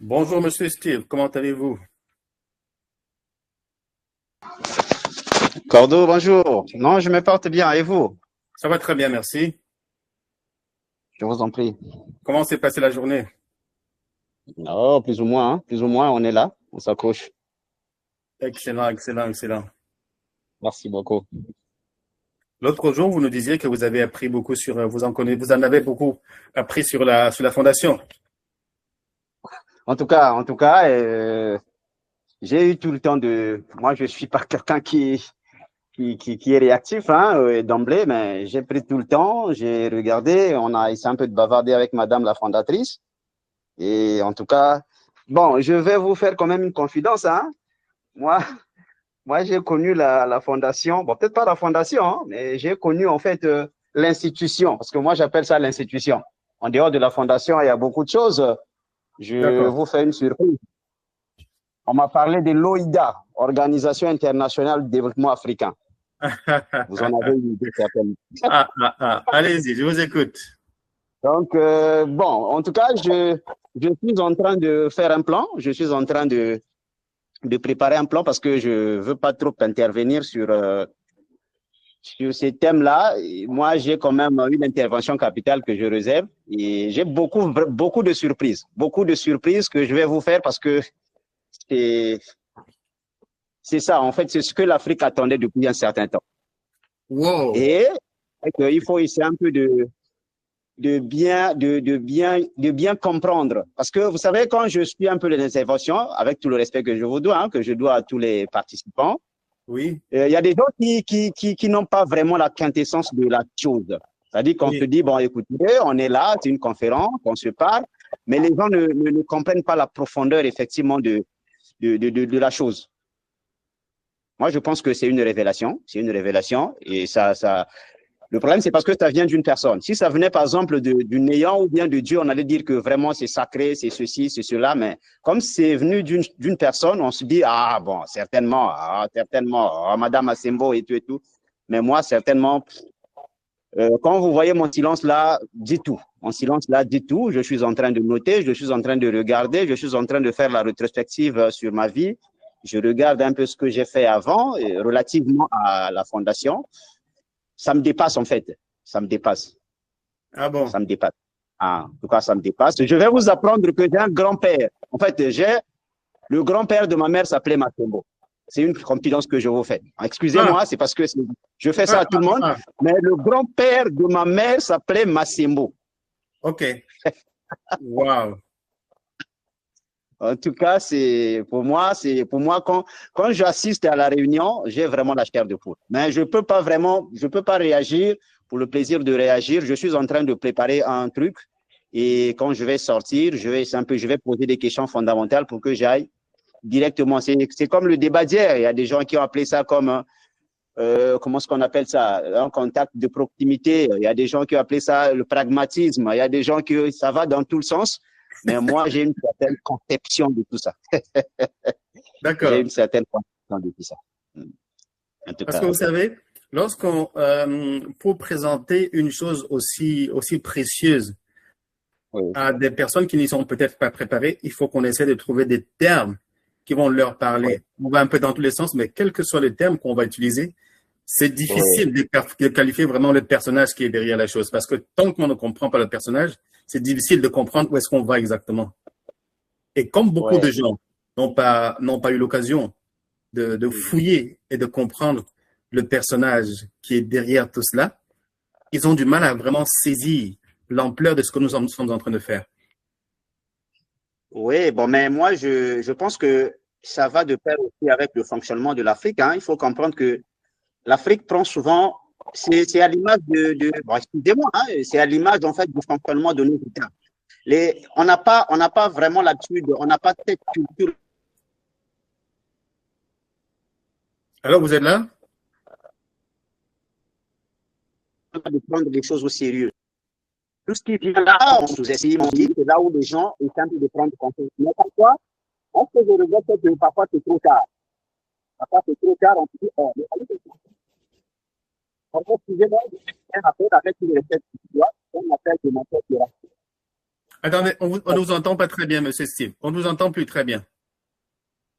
Bonjour Monsieur Steve, comment allez-vous? Cordo, bonjour. Non, je me porte bien. Et vous? Ça va très bien, merci. Je vous en prie. Comment s'est passée la journée? Oh, plus ou moins, hein. Plus ou moins, on est là. On s'accroche. Excellent, excellent, excellent. Merci beaucoup. L'autre jour, vous nous disiez que vous avez appris beaucoup sur, vous en avez beaucoup appris sur la fondation. En tout cas, j'ai eu tout le temps de. Moi, je suis pas quelqu'un qui est réactif, hein, d'emblée, mais j'ai pris tout le temps. J'ai regardé. On a essayé un peu de bavarder avec Madame la fondatrice. Et en tout cas, bon, je vais vous faire quand même une confidence, hein. Moi, Moi, j'ai connu la fondation, bon, peut-être pas la fondation, hein, mais j'ai connu en fait l'institution, parce que moi, j'appelle ça l'institution. En dehors de la fondation, il y a beaucoup de choses. Je D'accord. vous fais une surprise. On m'a parlé de l'OIDA, Organisation internationale du développement africain. Vous en avez une idée certaine. Allez-y, je vous écoute. Donc, bon, en tout cas, je suis en train de faire un plan. Je suis en train de préparer un plan parce que je veux pas trop intervenir sur ces thèmes-là. Moi, j'ai quand même une intervention capitale que je réserve et j'ai beaucoup de surprises que je vais vous faire parce que c'est, c'est ça, en fait, c'est ce que l'Afrique attendait depuis un certain temps. Wow. Et il faut essayer un peu de bien comprendre. Parce que vous savez, quand je suis un peu les interventions, avec tout le respect que je vous dois, hein, que je dois à tous les participants, Oui, il y a des gens qui n'ont pas vraiment la quintessence de la chose. C'est-à-dire qu'on se oui. dit, bon, écoutez, on est là, c'est une conférence, on se parle, mais les gens ne comprennent pas la profondeur, effectivement, de la chose. Moi, je pense que c'est une révélation, et le problème, c'est parce que ça vient d'une personne. Si ça venait, par exemple, du néant ou bien de Dieu, on allait dire que vraiment c'est sacré, c'est ceci, c'est cela. Mais comme c'est venu d'une personne, on se dit, ah bon, certainement, ah, Madame Asembo et tout et tout. Mais moi, certainement, quand vous voyez mon silence là, dit tout. Mon silence là, dit tout. Je suis en train de noter, je suis en train de regarder, je suis en train de faire la rétrospective sur ma vie. Je regarde un peu ce que j'ai fait avant, relativement à la fondation. Ça me dépasse en fait. Ça me dépasse. Ah bon. Ça me dépasse. Ah, en tout cas, ça me dépasse. Je vais vous apprendre que j'ai un grand-père. En fait, j'ai le grand-père de ma mère s'appelait Matombo. C'est une confidence que je vous fais. Ah, Excusez-moi, c'est parce que je fais ça ah, à tout le monde, ah. mais le grand-père de ma mère s'appelait Massembo. OK. Wow. En tout cas, c'est pour moi quand j'assiste à la réunion, j'ai vraiment la chair de poule. Mais je peux pas réagir pour le plaisir de réagir. Je suis en train de préparer un truc et quand je vais sortir, je vais poser des questions fondamentales pour que j'aille directement. C'est comme le débat d'hier. Il y a des gens qui ont appelé ça comme comment est-ce qu'on appelle ça, un contact de proximité. Il y a des gens qui ont appelé ça le pragmatisme. Il y a des gens qui ça va dans tout le sens. Mais moi, j'ai une certaine conception de tout ça. J'ai D'accord. une certaine conception de tout ça. En tout Parce que cas, vous savez, pour présenter une chose aussi précieuse oui, à des personnes qui n'y sont peut-être pas préparées, il faut qu'on essaie de trouver des termes qui vont leur oui, parler. On va un peu dans tous les sens, mais quels que soient les termes qu'on va utiliser, c'est oui, difficile de qualifier vraiment le personnage qui est derrière la chose. Parce que tant qu'on ne comprend pas le personnage, c'est difficile de comprendre où est-ce qu'on va exactement. Et comme beaucoup de oui. gens n'ont pas eu l'occasion de fouiller et de comprendre le personnage qui est derrière tout cela, ils ont du mal à vraiment saisir l'ampleur de ce que nous sommes en train de faire. Oui, bon, mais moi, je pense que ça va de pair aussi avec le fonctionnement de l'Afrique. Hein. Il faut comprendre que l'Afrique prend souvent, c'est à l'image bon, excusez-moi, hein, c'est à l'image en fait du fonctionnement de nos États. On n'a pas vraiment l'habitude, on n'a pas cette culture Alors, vous êtes là? de prendre les choses au sérieux. Tout ce qui vient là, on sous-estime, on dit, c'est là où les gens essaient de prendre confiance. Mais parfois, on se regrette que parfois c'est trop tard. Parfois c'est trop tard, on se dit, oh, mais allez, excusez-moi, un appel avec une recette on appelle de matière piraterie. Attendez, on nous entend pas très bien, monsieur Steve. On nous entend plus très bien.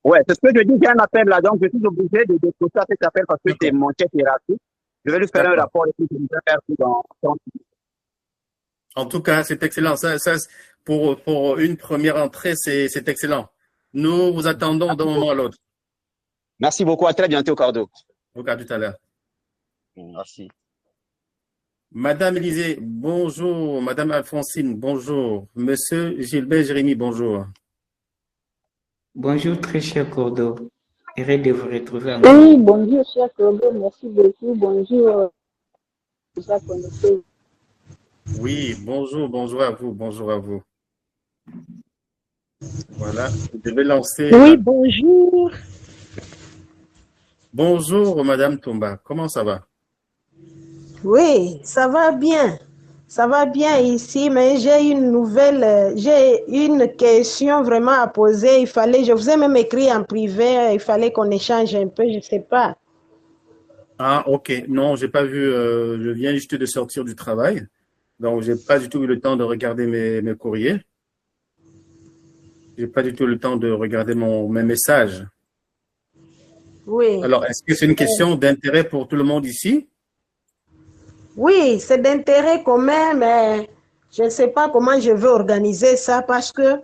Ouais, c'est ce que je dis, j'ai un appel là, donc je suis obligé de déposer cet appel parce que c'est mon chef hiérarchique. Je vais lui faire un rapport et puis je vais faire tout dans 30 minutes. En tout cas, c'est excellent. Pour une première entrée, c'est excellent. Nous vous attendons d'un moment à l'autre. Merci beaucoup, à très bientôt, Cordo. Au cas tout à l'heure. Merci. Madame Élisée, bonjour. Madame Alphonsine, bonjour. Monsieur Gilbert Jérémy, bonjour. Bonjour, très cher Cordo. Heureux de vous retrouver. Oui, bonjour, cher Cordo. Merci beaucoup. Bonjour. Oui, bonjour à vous, bonjour à vous. Voilà, je vais lancer. Oui, bonjour. Bonjour, Madame Tomba, comment ça va? Oui, ça va bien. Ça va bien ici, mais j'ai une question vraiment à poser. Je vous ai même écrit en privé, il fallait qu'on échange un peu, je ne sais pas. Ah, ok. Non, j'ai pas vu, je viens juste de sortir du travail, donc j'ai pas du tout eu le temps de regarder mes courriers. J'ai pas du tout le temps de regarder mes messages. Oui. Alors, est-ce que c'est une question d'intérêt pour tout le monde ici? Oui, c'est d'intérêt commun, mais je ne sais pas comment je vais organiser ça parce que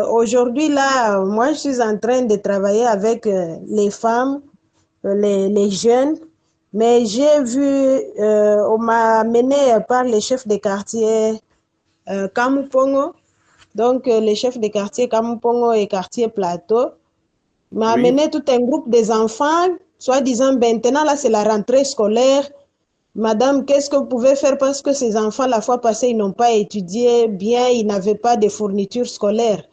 aujourd'hui, là, moi, je suis en train de travailler avec les femmes, les jeunes, mais j'ai vu, on m'a amené par les chefs de quartier Kamupongo, donc les chefs de quartier Kamupongo et quartier Plateau, m'a amené tout un groupe des enfants, soi-disant maintenant, là, c'est la rentrée scolaire. Madame, qu'est-ce que vous pouvez faire parce que ces enfants, la fois passée, ils n'ont pas étudié bien, ils n'avaient pas de fournitures scolaires.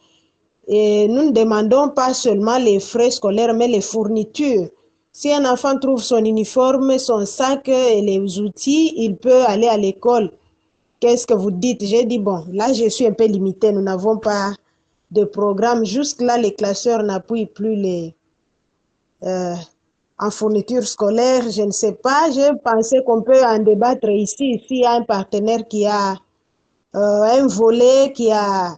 Et nous ne demandons pas seulement les frais scolaires, mais les fournitures. Si un enfant trouve son uniforme, son sac et les outils, il peut aller à l'école. Qu'est-ce que vous dites? J'ai dit, bon, là, je suis un peu limitée. Nous n'avons pas de programme. Jusque là, les classeurs n'appuient plus en fourniture scolaire. Je ne sais pas. J'ai pensé qu'on peut en débattre ici. S'il y a un partenaire qui a un volet, qui a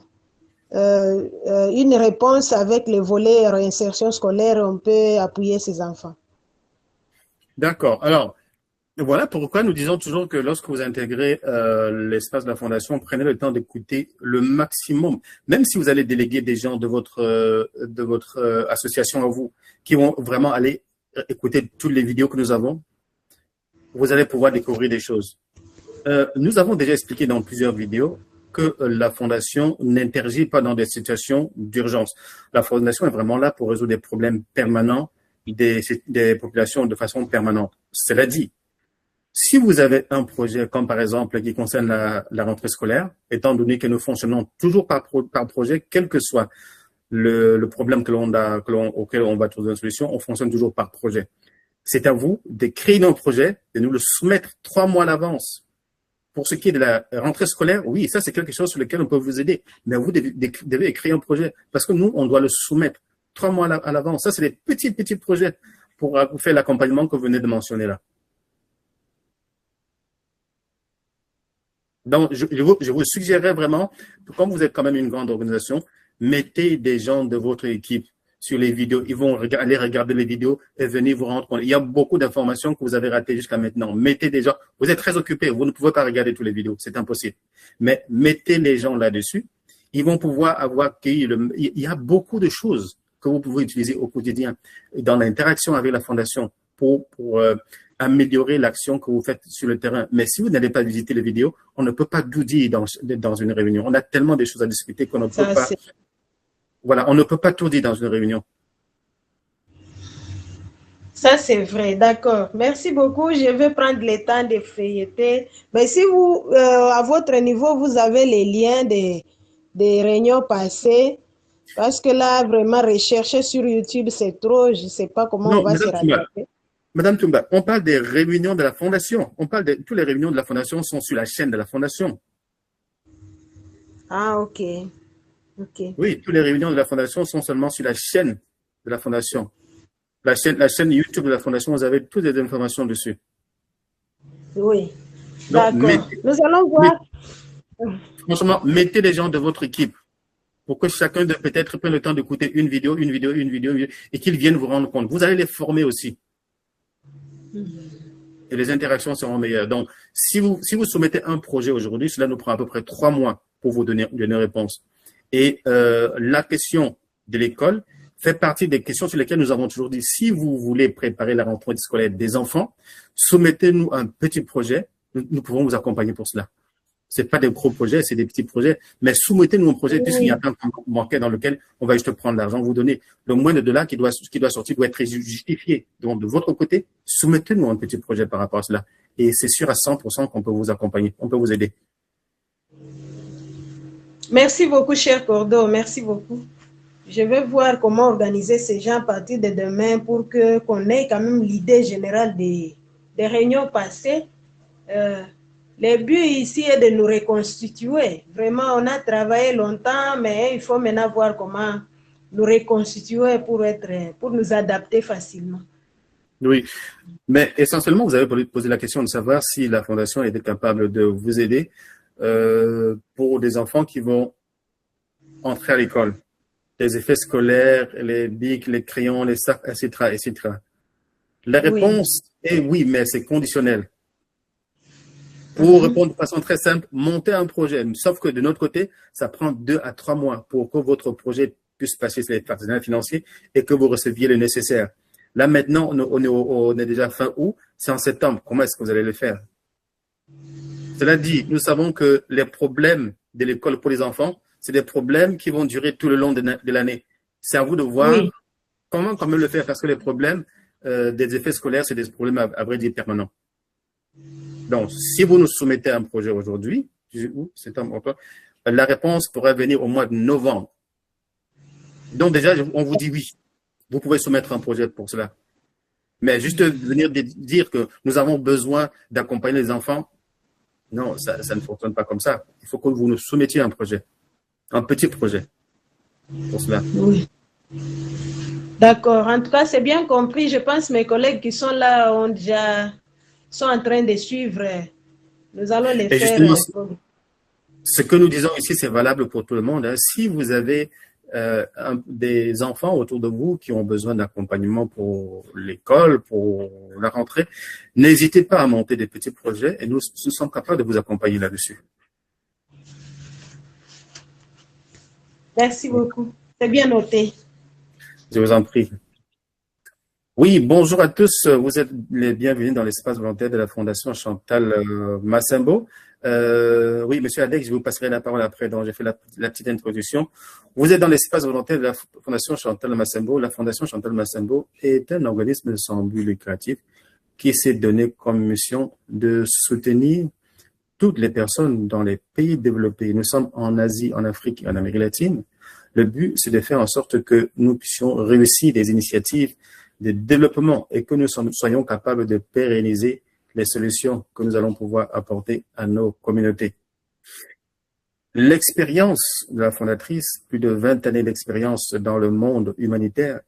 une réponse avec les volets réinsertion scolaire, on peut appuyer ces enfants. D'accord. Alors, voilà pourquoi nous disons toujours que lorsque vous intégrez l'espace de la Fondation, prenez le temps d'écouter le maximum. Même si vous allez déléguer des gens de votre association à vous, qui vont vraiment aller écouter toutes les vidéos que nous avons, vous allez pouvoir découvrir des choses. Nous avons déjà expliqué dans plusieurs vidéos que la Fondation n'interagit pas dans des situations d'urgence. La Fondation est vraiment là pour résoudre des problèmes permanents des populations de façon permanente. Cela dit, si vous avez un projet comme par exemple qui concerne la rentrée scolaire, étant donné que nous fonctionnons toujours par projet, quel que soit le problème auquel on va trouver une solution, on fonctionne toujours par projet. C'est à vous de créer un projet, de nous le soumettre 3 mois à l'avance. Pour ce qui est de la rentrée scolaire, oui, ça c'est quelque chose sur lequel on peut vous aider. Mais vous devez créer un projet parce que nous, on doit le soumettre 3 mois à l'avance. Ça, c'est des petits projets pour faire l'accompagnement que vous venez de mentionner là. Donc, je vous suggérerais vraiment, comme vous êtes quand même une grande organisation, mettez des gens de votre équipe sur les vidéos. Ils vont aller regarder les vidéos et venir vous rendre compte. Il y a beaucoup d'informations que vous avez ratées jusqu'à maintenant. Mettez des gens. Vous êtes très occupés. Vous ne pouvez pas regarder toutes les vidéos. C'est impossible. Mais mettez les gens là-dessus. Ils vont pouvoir avoir il y a beaucoup de choses que vous pouvez utiliser au quotidien dans l'interaction avec la Fondation pour améliorer l'action que vous faites sur le terrain. Mais si vous n'allez pas visiter les vidéos, on ne peut pas tout dire dans une réunion. On a tellement de choses à discuter qu'on ne peut pas. Voilà, on ne peut pas tout dire dans une réunion. Ça, c'est vrai, d'accord. Merci beaucoup. Je vais prendre le temps de feuilleter. Mais si vous, à votre niveau, vous avez les liens des réunions passées, parce que là, vraiment, rechercher sur YouTube, c'est trop. Je ne sais pas comment on va se rattraper. Madame Toumba, on parle des réunions de la Fondation. On parle de toutes les réunions de la Fondation sont sur la chaîne de la Fondation. Ah, ok. Oui, toutes les réunions de la Fondation sont seulement sur la chaîne de la Fondation. La chaîne YouTube de la Fondation, vous avez toutes les informations dessus. Oui, d'accord. Nous allons voir. Franchement, mettez les gens de votre équipe pour que chacun de peut-être prenne le temps d'écouter une vidéo, et qu'ils viennent vous rendre compte. Vous allez les former aussi. Et les interactions seront meilleures. Donc, si vous soumettez un projet aujourd'hui, cela nous prend à peu près 3 mois pour vous donner une réponse. Et la question de l'école fait partie des questions sur lesquelles nous avons toujours dit, si vous voulez préparer la rentrée scolaire des enfants, soumettez-nous un petit projet, nous pouvons vous accompagner pour cela. C'est pas des gros projets, c'est des petits projets, mais soumettez-nous un projet puisqu'il y a un compte bancaire dans lequel on va juste prendre l'argent, vous donner le moindre de là qui doit sortir, doit être justifié. Donc, de votre côté, soumettez-nous un petit projet par rapport à cela. Et c'est sûr à 100% qu'on peut vous accompagner, on peut vous aider. Merci beaucoup, cher Cordo, merci beaucoup. Je vais voir comment organiser ces gens à partir de demain pour qu'on ait quand même l'idée générale des réunions passées. Le but ici est de nous reconstituer. Vraiment, on a travaillé longtemps, mais il faut maintenant voir comment nous reconstituer pour nous adapter facilement. Oui, mais essentiellement, vous avez posé la question de savoir si la Fondation était capable de vous aider pour des enfants qui vont entrer à l'école. Les effets scolaires, les bics, les crayons, les sacs, etc., etc. La réponse est oui, mais c'est conditionnel. Pour répondre de façon très simple, montez un projet. Sauf que de notre côté, ça prend 2 à 3 mois pour que votre projet puisse passer sur les partenaires financiers et que vous receviez le nécessaire. Là, maintenant, on est déjà fin août, c'est en septembre. Comment est-ce que vous allez le faire? Cela dit, nous savons que les problèmes de l'école pour les enfants, c'est des problèmes qui vont durer tout le long de l'année. C'est à vous de voir comment le faire, parce que les problèmes des effets scolaires, c'est des problèmes à vrai dire permanents. Donc, si vous nous soumettez un projet aujourd'hui, la réponse pourrait venir au mois de novembre. Donc déjà, on vous dit oui. Vous pouvez soumettre un projet pour cela. Mais juste venir dire que nous avons besoin d'accompagner les enfants, non, ça ne fonctionne pas comme ça. Il faut que vous nous soumettiez un projet, un petit projet pour cela. Oui. D'accord. En tout cas, c'est bien compris. Je pense que mes collègues qui sont là sont en train de suivre. Nous allons les faire. Ce que nous disons ici, c'est valable pour tout le monde. Hein. Si vous avez des enfants autour de vous qui ont besoin d'accompagnement pour l'école, pour la rentrée, n'hésitez pas à monter des petits projets et nous sommes capables de vous accompagner là-dessus. Merci beaucoup. C'est bien noté. Je vous en prie. Oui, bonjour à tous. Vous êtes les bienvenus dans l'espace volontaire de la Fondation Chantal Massembo. Oui, Monsieur Alex, je vous passerai la parole après. Donc, j'ai fait la petite introduction. Vous êtes dans l'espace volontaire de la Fondation Chantal Massembo. La Fondation Chantal Massembo est un organisme sans but lucratif qui s'est donné comme mission de soutenir toutes les personnes dans les pays développés. Nous sommes en Asie, en Afrique et en Amérique latine. Le but, c'est de faire en sorte que nous puissions réussir des initiatives de développement et que nous soyons capables de pérenniser les solutions que nous allons pouvoir apporter à nos communautés. L'expérience de la fondatrice, plus de 20 années d'expérience dans le monde humanitaire,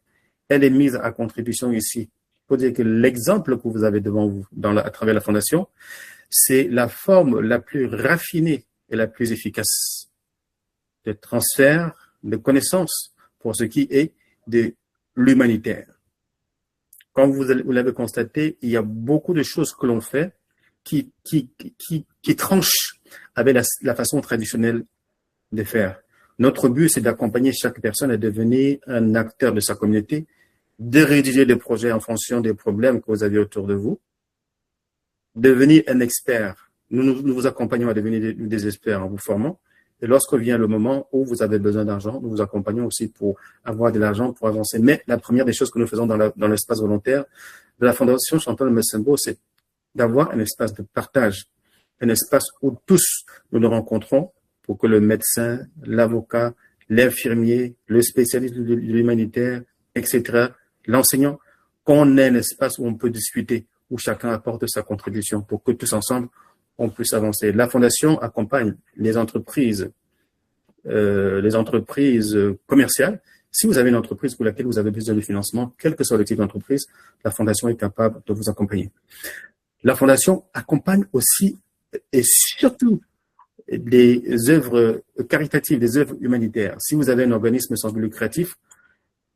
elle est mise à contribution ici. Il faut dire que l'exemple que vous avez devant vous à travers la fondation, c'est la forme la plus raffinée et la plus efficace de transfert de connaissances pour ce qui est de l'humanitaire. Comme vous l'avez constaté, il y a beaucoup de choses que l'on fait qui tranchent avec la façon traditionnelle de faire. Notre but, c'est d'accompagner chaque personne à devenir un acteur de sa communauté, de rédiger des projets en fonction des problèmes que vous avez autour de vous, devenir un expert. Nous vous accompagnons à devenir des experts en vous formant. Et lorsque vient le moment où vous avez besoin d'argent, nous vous accompagnons aussi pour avoir de l'argent pour avancer. Mais la première des choses que nous faisons dans l'espace volontaire de la Fondation Chantal Massembo, c'est d'avoir un espace de partage, un espace où tous nous nous rencontrons pour que le médecin, l'avocat, l'infirmier, le spécialiste de l'humanitaire, etc., l'enseignant, qu'on ait un espace où on peut discuter, où chacun apporte sa contribution pour que tous ensemble, on puisse avancer. La Fondation accompagne les entreprises commerciales. Si vous avez une entreprise pour laquelle vous avez besoin de financement, quel que soit le type d'entreprise, la Fondation est capable de vous accompagner. La Fondation accompagne aussi et surtout des œuvres caritatives, des œuvres humanitaires. Si vous avez un organisme sans but lucratif,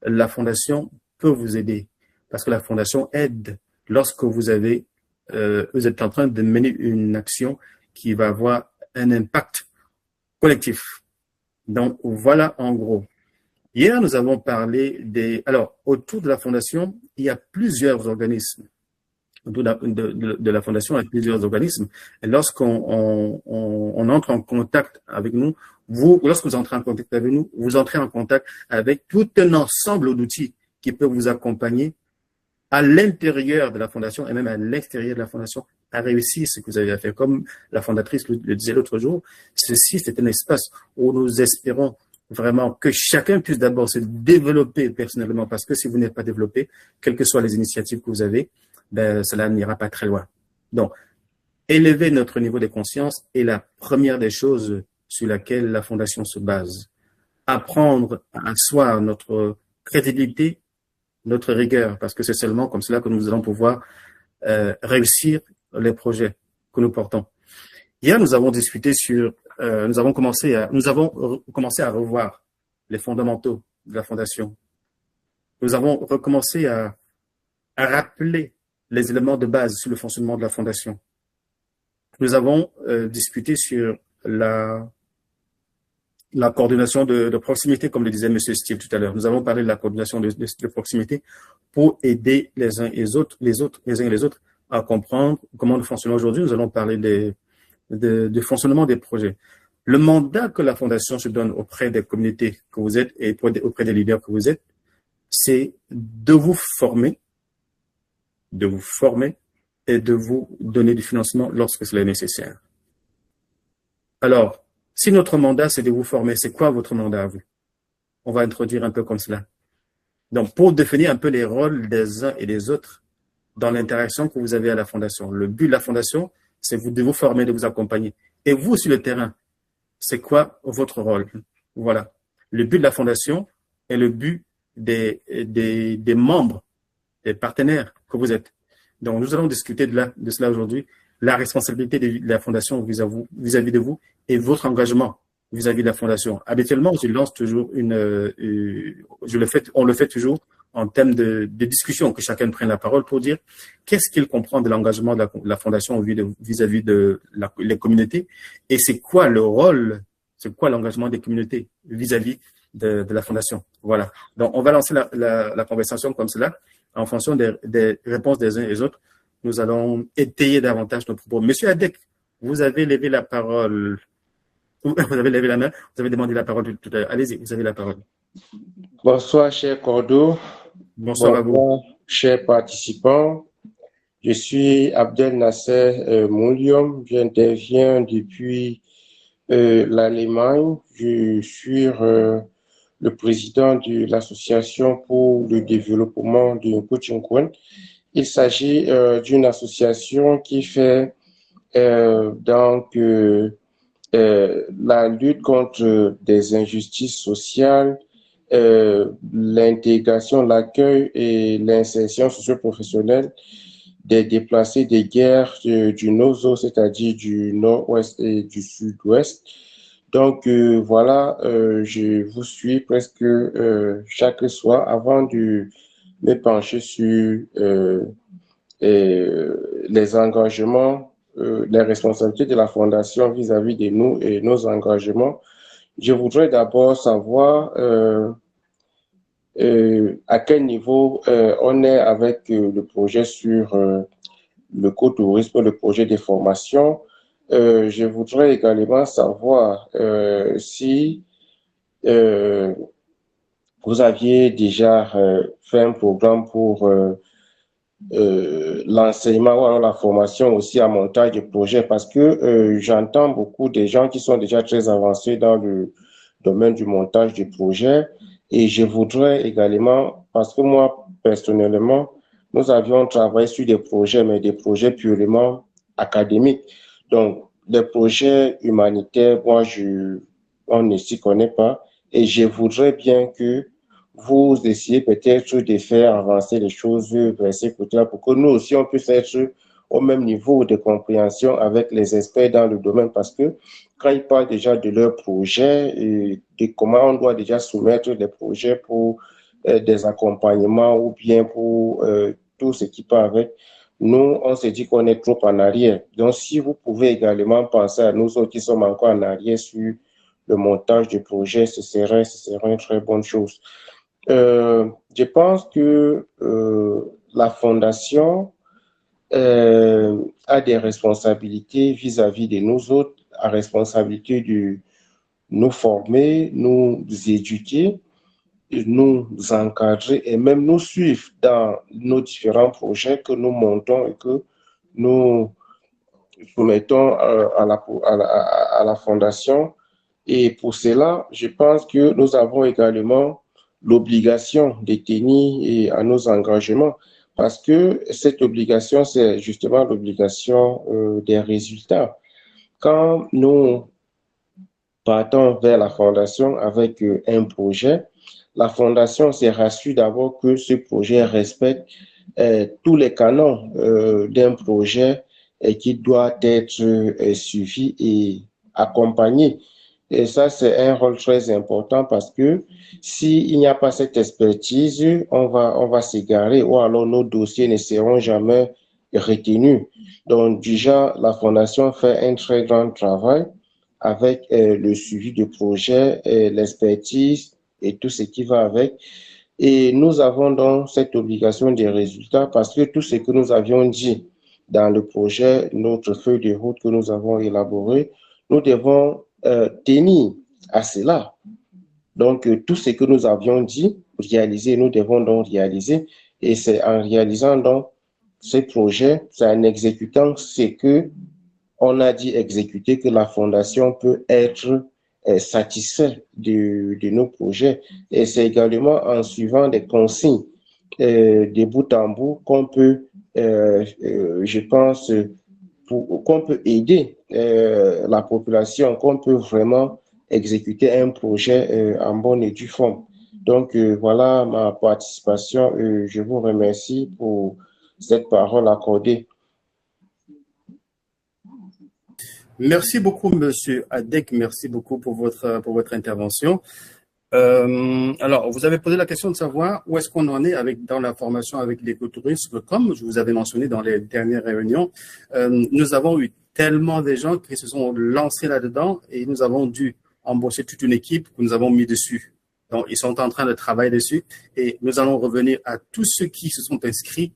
la fondation peut vous aider parce que la fondation aide lorsque vous êtes en train de mener une action qui va avoir un impact collectif. Donc, voilà en gros. Hier, nous avons parlé alors, autour de la fondation, il y a plusieurs organismes. Autour de la fondation, il y a plusieurs organismes. Et lorsqu'on entre en contact avec nous, lorsque vous entrez en contact avec nous, vous entrez en contact avec tout un ensemble d'outils qui peuvent vous accompagner à l'intérieur de la fondation et même à l'extérieur de la fondation à réussir ce que vous avez à faire. Comme la fondatrice le disait l'autre jour, ceci, c'est un espace où nous espérons vraiment que chacun puisse d'abord se développer personnellement, parce que si vous n'êtes pas développé, quelles que soient les initiatives que vous avez, cela n'ira pas très loin. Donc, élever notre niveau de conscience est la première des choses sur laquelle la fondation se base. Apprendre à asseoir notre crédibilité, notre rigueur, parce que c'est seulement comme cela que nous allons pouvoir réussir les projets que nous portons. Hier, nous avons discuté nous avons commencé à revoir les fondamentaux de la fondation. Nous avons recommencé à rappeler les éléments de base sur le fonctionnement de la fondation. Nous avons discuté sur la coordination de proximité, comme le disait M. Steve tout à l'heure. Nous avons parlé de la coordination de proximité pour aider les uns et les autres à comprendre comment nous fonctionnons aujourd'hui. Nous allons parler du fonctionnement des projets. Le mandat que la fondation se donne auprès des communautés que vous êtes et auprès des leaders que vous êtes, c'est de vous former et de vous donner du financement lorsque cela est nécessaire. Alors, si notre mandat, c'est de vous former, c'est quoi votre mandat à vous? On va introduire un peu comme cela. Donc, pour définir un peu les rôles des uns et des autres dans l'interaction que vous avez à la fondation. Le but de la fondation, c'est de vous former, de vous accompagner. Et vous, sur le terrain, c'est quoi votre rôle? Voilà. Le but de la fondation est le but des membres, des partenaires que vous êtes. Donc, nous allons discuter de cela aujourd'hui. La responsabilité de la fondation vis-à-vis de vous et votre engagement vis-à-vis de la fondation. Habituellement, je lance toujours on le fait toujours en termes de discussion, que chacun prenne la parole pour dire qu'est-ce qu'il comprend de l'engagement de la fondation vis-à-vis de les communautés et c'est quoi le rôle, c'est quoi l'engagement des communautés vis-à-vis de la fondation. Voilà. Donc, on va lancer la conversation comme cela en fonction des réponses des uns et des autres. Nous allons étayer davantage nos propos. Monsieur Adek, vous avez levé la parole. Vous avez levé la main. Vous avez demandé la parole tout à l'heure. Allez-y, vous avez la parole. Bonsoir, cher Cordo. Bonsoir à vous. Chers participants. Je suis Abdel Nasser Moulium. J'interviens depuis l'Allemagne. Je suis le président de l'association pour le développement du Coaching. Il s'agit d'une association qui fait la lutte contre des injustices sociales, l'intégration, l'accueil et l'insertion socio-professionnelle des déplacés des guerres du Nozo, c'est-à-dire du nord-ouest et du sud-ouest. Donc voilà, je vous suis presque chaque soir avant de me pencher sur les engagements, les responsabilités de la Fondation vis-à-vis de nous et nos engagements. Je voudrais d'abord savoir à quel niveau on est avec le projet sur l'écotourisme, le projet de formation. Je voudrais également savoir si vous aviez déjà fait un programme pour l'enseignement ou alors la formation aussi à montage de projet, parce que j'entends beaucoup de gens qui sont déjà très avancés dans le domaine du montage de projet et je voudrais également, parce que moi personnellement, nous avions travaillé sur des projets, mais des projets purement académiques. Donc, les projets humanitaires, on ne s'y connaît pas et je voudrais bien que vous essayez peut-être de faire avancer les choses vers ces côtés-là pour que nous aussi, on puisse être au même niveau de compréhension avec les experts dans le domaine parce que quand ils parlent déjà de leur projet et de comment on doit déjà soumettre des projets pour des accompagnements ou bien pour tout ce qui part avec, nous, on se dit qu'on est trop en arrière. Donc, si vous pouvez également penser à nous autres qui sommes encore en arrière sur le montage du projet, ce serait une très bonne chose. Je pense que la fondation a des responsabilités vis-à-vis de nous autres, a responsabilité de nous former, nous éduquer, nous encadrer et même nous suivre dans nos différents projets que nous montons et que nous soumettons à la fondation. Et pour cela, je pense que nous avons également l'obligation de tenir à nos engagements parce que cette obligation, c'est justement l'obligation des résultats. Quand nous partons vers la fondation avec un projet, la fondation s'est rassurée d'abord que ce projet respecte tous les canons d'un projet qui doit être suivi et accompagné. Et ça, c'est un rôle très important parce que s'il n'y a pas cette expertise, on va s'égarer ou alors nos dossiers ne seront jamais retenus. Donc, déjà, la Fondation fait un très grand travail avec le suivi du projet, l'expertise et tout ce qui va avec. Et nous avons donc cette obligation des résultats parce que tout ce que nous avions dit dans le projet, notre feuille de route que nous avons élaborée, nous devons tenir à cela. Donc, tout ce que nous avions dit, réaliser, nous devons donc réaliser. Et c'est en réalisant donc ce projet, c'est en exécutant ce que on a dit exécuter que la Fondation peut être satisfaite de nos projets. Et c'est également en suivant des consignes de bout en bout qu'on peut, je pense, qu'on peut aider la population, qu'on peut vraiment exécuter un projet en bonne et due forme. Donc, voilà ma participation. Je vous remercie pour cette parole accordée. Merci beaucoup, Monsieur Adek. Merci beaucoup pour votre intervention. Alors, vous avez posé la question de savoir où est-ce qu'on en est dans la formation avec l'écotourisme. Comme je vous avais mentionné dans les dernières réunions, nous avons eu tellement de gens qui se sont lancés là-dedans et nous avons dû embaucher toute une équipe que nous avons mis dessus. Donc, ils sont en train de travailler dessus et nous allons revenir à tous ceux qui se sont inscrits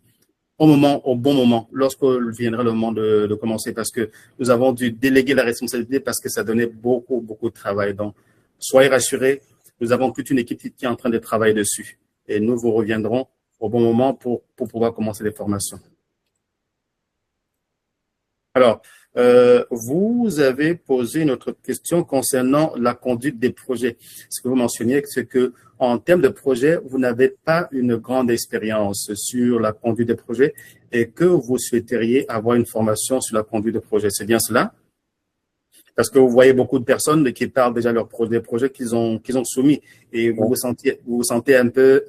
au bon moment, lorsque viendra le moment de commencer, parce que nous avons dû déléguer la responsabilité parce que ça donnait beaucoup de travail. Donc, soyez rassurés, nous avons toute une équipe qui est en train de travailler dessus et nous vous reviendrons au bon moment pour pouvoir commencer les formations. Alors, vous avez posé une autre question concernant la conduite des projets. Ce que vous mentionniez, c'est que en termes de projet, vous n'avez pas une grande expérience sur la conduite des projets et que vous souhaiteriez avoir une formation sur la conduite des projets. C'est bien cela? Parce que vous voyez beaucoup de personnes qui parlent déjà des projets qu'ils ont soumis et vous vous sentez un peu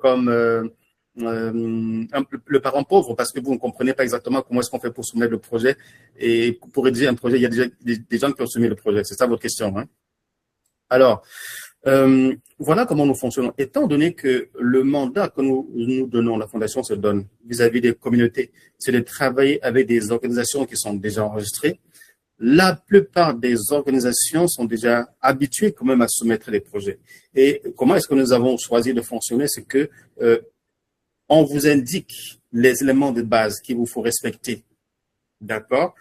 comme le parent pauvre parce que vous ne comprenez pas exactement comment est-ce qu'on fait pour soumettre le projet et pour rédiger un projet, il y a déjà des gens qui ont soumis le projet. C'est ça votre question, hein? Alors, voilà comment nous fonctionnons. Étant donné que le mandat que nous donnons, la Fondation se donne vis-à-vis des communautés, c'est de travailler avec des organisations qui sont déjà enregistrées. La plupart des organisations sont déjà habituées quand même à soumettre des projets. Et comment est-ce que nous avons choisi de fonctionner? C'est que on vous indique les éléments de base qu'il vous faut respecter. D'accord?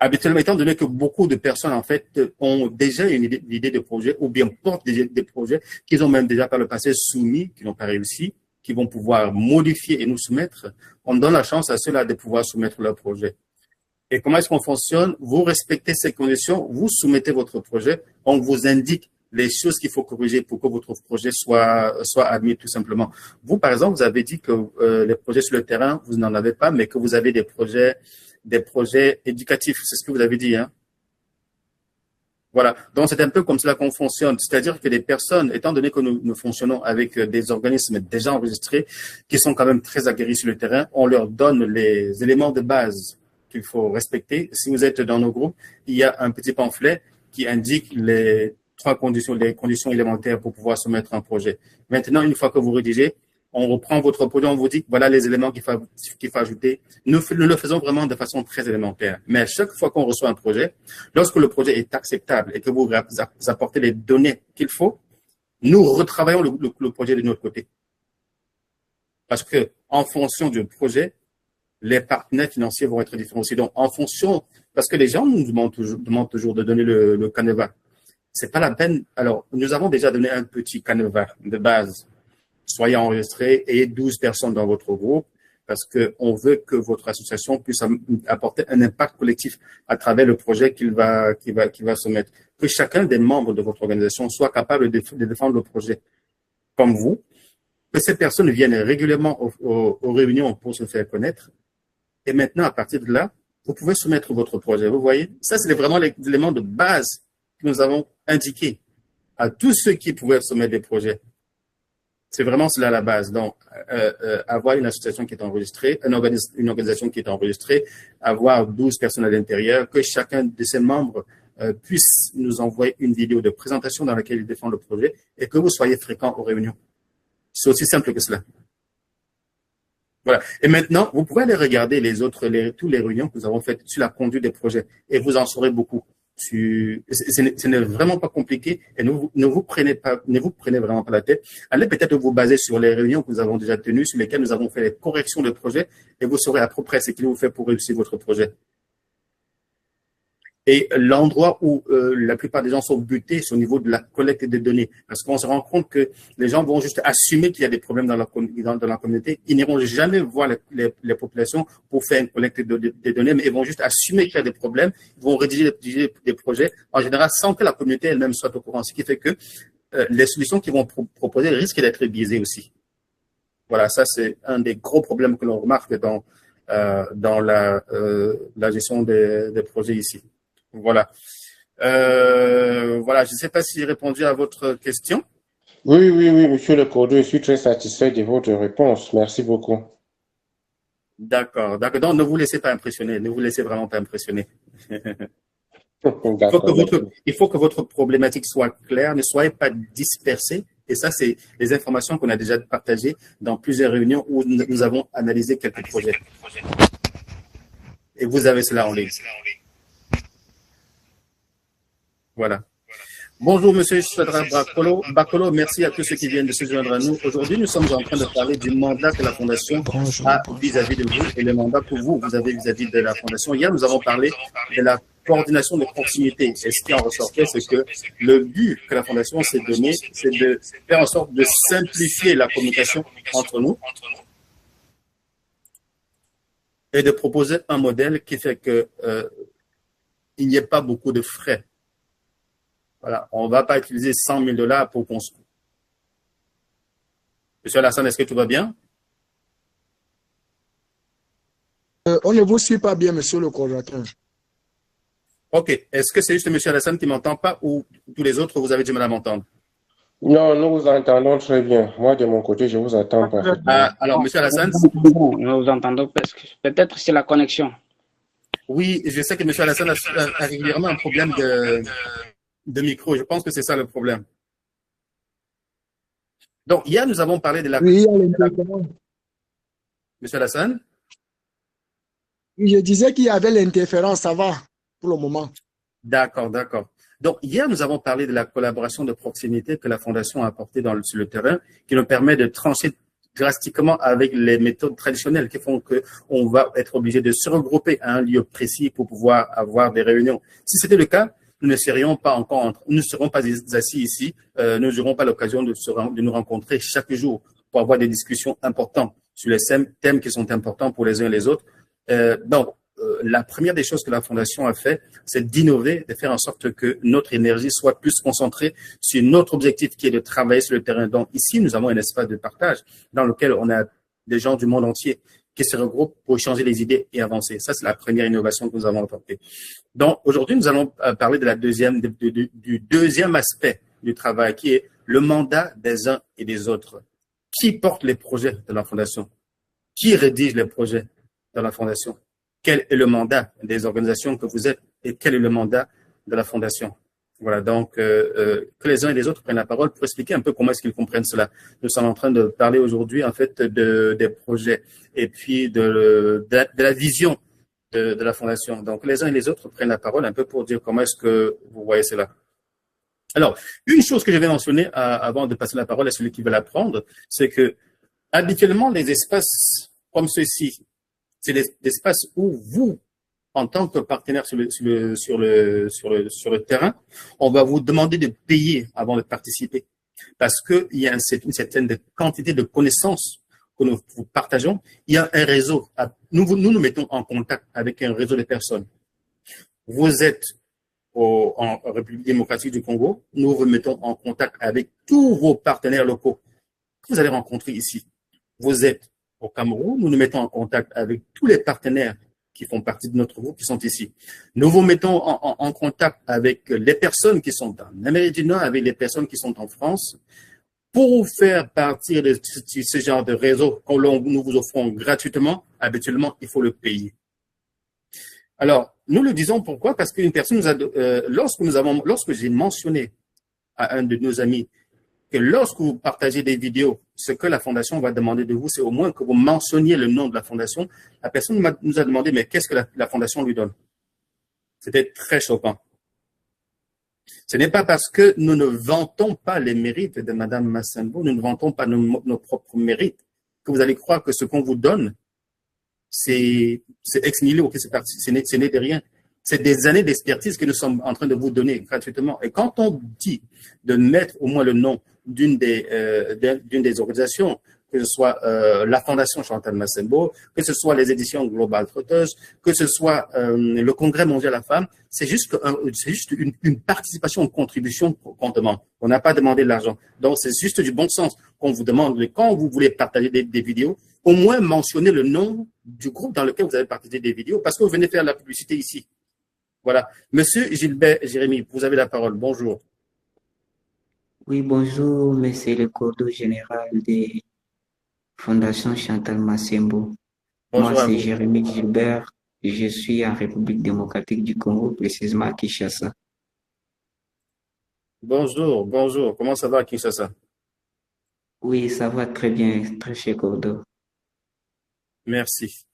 Habituellement, étant donné que beaucoup de personnes, en fait, ont déjà une idée de projet ou bien portent des projets qu'ils ont même déjà par le passé soumis, qui n'ont pas réussi, qui vont pouvoir modifier et nous soumettre, on donne la chance à ceux-là de pouvoir soumettre leur projet. Et comment est-ce qu'on fonctionne? Vous respectez ces conditions, vous soumettez votre projet, on vous indique les choses qu'il faut corriger pour que votre projet soit admis tout simplement. Vous, par exemple, vous avez dit que les projets sur le terrain, vous n'en avez pas, mais que vous avez des projets éducatifs. C'est ce que vous avez dit, hein? Voilà. Donc, c'est un peu comme cela qu'on fonctionne. C'est-à-dire que les personnes, étant donné que nous fonctionnons avec des organismes déjà enregistrés, qui sont quand même très aguerris sur le terrain, on leur donne les éléments de base qu'il faut respecter. Si vous êtes dans nos groupes, il y a un petit pamphlet qui indique les conditions élémentaires pour pouvoir soumettre un projet. Maintenant, une fois que vous rédigez, on reprend votre projet, on vous dit, voilà les éléments qu'il faut ajouter. Nous le faisons vraiment de façon très élémentaire. Mais à chaque fois qu'on reçoit un projet, lorsque le projet est acceptable et que vous apportez les données qu'il faut, nous retravaillons le projet de notre côté. Parce que, en fonction du projet, les partenaires financiers vont être différents aussi. Donc, en fonction, parce que les gens nous demandent toujours de donner le canevas. C'est pas la peine. Alors, nous avons déjà donné un petit canevas de base. Soyez enregistrés et 12 personnes dans votre groupe parce qu'on veut que votre association puisse apporter un impact collectif à travers le projet qu'il va soumettre. Que chacun des membres de votre organisation soit capable de défendre le projet comme vous, que ces personnes viennent régulièrement aux réunions pour se faire connaître. Et maintenant, à partir de là, vous pouvez soumettre votre projet. Vous voyez, ça, c'est vraiment les éléments de base que nous avons indiqués à tous ceux qui pouvaient soumettre des projets. C'est vraiment cela la base. Donc, avoir une association qui est enregistrée, une organisation qui est enregistrée, avoir 12 personnes à l'intérieur, que chacun de ses membres puisse nous envoyer une vidéo de présentation dans laquelle il défend le projet et que vous soyez fréquents aux réunions. C'est aussi simple que cela. Voilà. Et maintenant, vous pouvez aller regarder tous les réunions que nous avons faites sur la conduite des projets et vous en saurez beaucoup. Ce n'est vraiment pas compliqué et ne vous prenez vraiment pas la tête. Allez peut-être vous baser sur les réunions que nous avons déjà tenues, sur lesquelles nous avons fait les corrections de projet et vous saurez à peu près ce qu'il vous fait pour réussir votre projet. Et l'endroit où la plupart des gens sont butés, c'est au niveau de la collecte des données. Parce qu'on se rend compte que les gens vont juste assumer qu'il y a des problèmes dans la communauté. Ils n'iront jamais voir les populations pour faire une collecte des données, mais ils vont juste assumer qu'il y a des problèmes. Ils vont rédiger des projets, en général, sans que la communauté elle-même soit au courant. Ce qui fait que les solutions qu'ils vont proposer risquent d'être biaisées aussi. Voilà, ça c'est un des gros problèmes que l'on remarque dans la gestion des projets ici. Voilà. Voilà, je ne sais pas si j'ai répondu à votre question. Oui, monsieur le coordonnateur, je suis très satisfait de votre réponse. Merci beaucoup. D'accord. Donc, ne vous laissez pas impressionner. Ne vous laissez vraiment pas impressionner. Il faut que votre problématique soit claire. Ne soyez pas dispersés. Et ça, c'est les informations qu'on a déjà partagées dans plusieurs réunions où nous avons analysé quelques projets. Et vous avez cela en ligne. Voilà. Bonjour, monsieur Chadra Bakolo. Merci à tous ceux qui viennent de se joindre à nous. Aujourd'hui, nous sommes en train de parler du mandat que la Fondation a vis-à-vis de vous et le mandat que vous avez vis-à-vis de la Fondation. Hier, nous avons parlé de la coordination de proximité. Et ce qui en ressortait, c'est que le but que la Fondation s'est donné, c'est de faire en sorte de simplifier la communication entre nous et de proposer un modèle qui fait que il n'y ait pas beaucoup de frais. Voilà, on ne va pas utiliser 100 000 $ pour construire. Monsieur Alassane, est-ce que tout va bien? On ne vous suit pas bien, monsieur le coordinateur. Ok. Est-ce que c'est juste monsieur Alassane qui ne m'entend pas ou tous les autres, vous avez du mal à m'entendre? Non, nous vous entendons très bien. Moi, de mon côté, je vous attends pas. Alors, monsieur Alassane? Nous vous entendons presque. Peut-être c'est la connexion. Oui, je sais que monsieur Alassane a régulièrement un problème de micro. Je pense que c'est ça le problème. Donc, hier, nous avons parlé de la... Oui, Monsieur Alassane? je disais qu'il y avait l'interférence, ça va pour le moment. D'accord. Donc, hier, nous avons parlé de la collaboration de proximité que la Fondation a apportée sur le terrain, qui nous permet de trancher drastiquement avec les méthodes traditionnelles qui font qu'on va être obligé de se regrouper à un lieu précis pour pouvoir avoir des réunions. Si c'était le cas, nous ne serons pas assis ici, nous n'aurons pas l'occasion de nous rencontrer chaque jour pour avoir des discussions importantes sur les thèmes qui sont importants pour les uns et les autres. Donc, la première des choses que la Fondation a fait, c'est d'innover, de faire en sorte que notre énergie soit plus concentrée sur notre objectif qui est de travailler sur le terrain. Donc, ici, nous avons un espace de partage dans lequel on a des gens du monde entier qui se regroupent pour échanger les idées et avancer. Ça, c'est la première innovation que nous avons apportée. Donc, aujourd'hui, nous allons parler de la du deuxième aspect du travail, qui est le mandat des uns et des autres. Qui porte les projets de la Fondation? Qui rédige les projets de la Fondation? Quel est le mandat des organisations que vous êtes et quel est le mandat de la Fondation? Voilà, donc que les uns et les autres prennent la parole pour expliquer un peu comment est-ce qu'ils comprennent cela. Nous sommes en train de parler aujourd'hui en fait des projets et puis de la vision de la Fondation. Donc les uns et les autres prennent la parole un peu pour dire comment est-ce que vous voyez cela. Alors, une chose que je vais mentionner avant de passer la parole à celui qui veut la prendre, c'est que habituellement les espaces comme ceux-ci, c'est des espaces où vous, en tant que partenaire sur le terrain, on va vous demander de payer avant de participer. Parce qu'il y a une certaine quantité de connaissances que nous partageons. Il y a un réseau. Nous mettons en contact avec un réseau de personnes. Vous êtes en République démocratique du Congo. Nous vous mettons en contact avec tous vos partenaires locaux que vous allez rencontrer ici. Vous êtes au Cameroun. Nous nous mettons en contact avec tous les partenaires qui font partie de notre groupe, qui sont ici. Nous vous mettons en contact avec les personnes qui sont en Amérique du Nord, avec les personnes qui sont en France. Pour faire partie de ce genre de réseau que nous vous offrons gratuitement, habituellement, il faut le payer. Alors, nous le disons pourquoi? Parce qu'une personne nous a, lorsque j'ai mentionné à un de nos amis que lorsque vous partagez des vidéos, ce que la Fondation va demander de vous, c'est au moins que vous mentionniez le nom de la Fondation. La personne nous a demandé, mais qu'est-ce que la Fondation lui donne? C'était très choquant. Ce n'est pas parce que nous ne vantons pas les mérites de Madame Massembo, nous ne vantons pas nos propres mérites, que vous allez croire que ce qu'on vous donne, c'est ex nihilo, que ce n'est de rien. C'est des années d'expertise que nous sommes en train de vous donner gratuitement. Et quand on dit de mettre au moins le nom d'une des organisations, que ce soit la Fondation Chantal Massembo, que ce soit les éditions Global Trotteuses, que ce soit le Congrès mondial de la femme, c'est juste une participation, une contribution qu'on demande. On n'a pas demandé de l'argent. Donc, c'est juste du bon sens qu'on vous demande. Quand vous voulez partager des vidéos, au moins mentionner le nom du groupe dans lequel vous avez partagé des vidéos, parce que vous venez faire la publicité ici. Voilà. Monsieur Gilbert Jérémy, vous avez la parole. Bonjour. Oui, bonjour, monsieur le coordonnateur général des Fondations Chantal Massembo. Moi, c'est Jérémy Gilbert. Je suis en République démocratique du Congo, précisément à Kinshasa. Bonjour, bonjour. Comment ça va à Kinshasa? Oui, ça va très bien, très cher coordonnateur. Merci.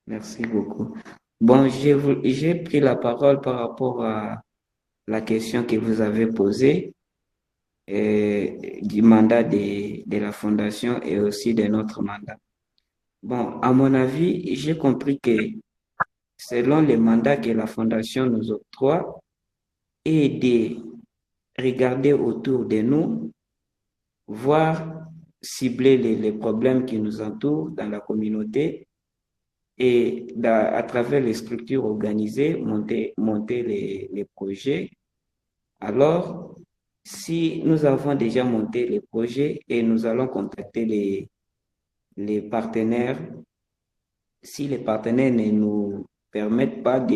Merci beaucoup. Bon, j'ai pris la parole par rapport à la question que vous avez posée du mandat de la Fondation et aussi de notre mandat. Bon, à mon avis, j'ai compris que selon les mandats que la Fondation nous octroie et de regarder autour de nous, voir cibler les problèmes qui nous entourent dans la communauté et à travers les structures organisées, monter les projets. Alors, si nous avons déjà monté les projets et nous allons contacter les partenaires, si les partenaires ne nous permettent pas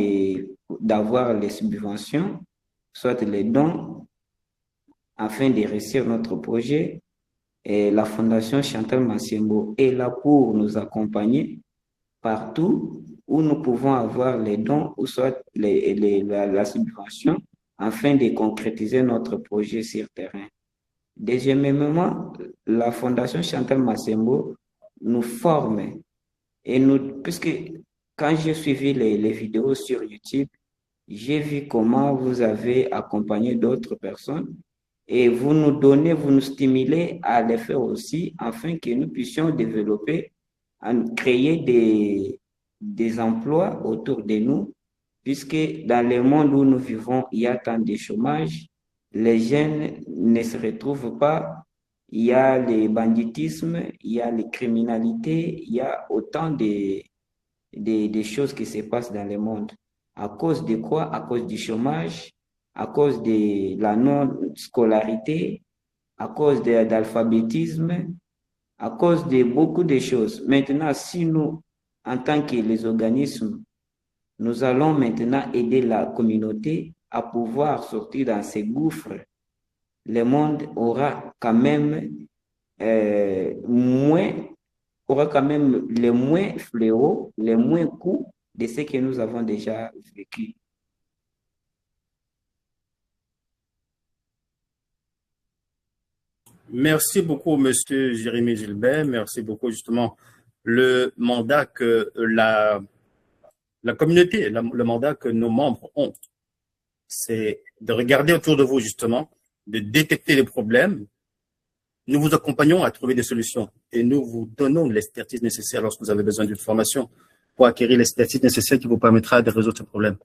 d'avoir les subventions, soit les dons, afin de réussir notre projet, et la Fondation Chantal Massembo est là pour nous accompagner partout où nous pouvons avoir les dons ou soit la subvention afin de concrétiser notre projet sur terrain. Deuxièmement, la Fondation Chantal Massembo nous forme et puisque quand j'ai suivi les vidéos sur YouTube, j'ai vu comment vous avez accompagné d'autres personnes et vous nous stimulez à les faire aussi afin que nous puissions développer, créer des emplois autour de nous, puisque dans le monde où nous vivons, il y a tant de chômage, les jeunes ne se retrouvent pas, il y a le banditisme, il y a les criminalités, il y a autant de choses qui se passent dans le monde. À cause de quoi? À cause du chômage, à cause de la non-scolarité, à cause d'alphabétisme, à cause de beaucoup de choses. Maintenant, si nous, en tant que les organismes, nous allons maintenant aider la communauté à pouvoir sortir dans ces gouffres, le monde aura quand même les moins fléaux, les moins coups de ce que nous avons déjà vécu. Merci beaucoup, Monsieur Jérémy Gilbert. Merci beaucoup, justement, le mandat que la communauté, le mandat que nos membres ont, c'est de regarder autour de vous, justement, de détecter les problèmes. Nous vous accompagnons à trouver des solutions et nous vous donnons l'expertise nécessaire lorsque vous avez besoin d'une formation pour acquérir l'expertise nécessaire qui vous permettra de résoudre ce problème.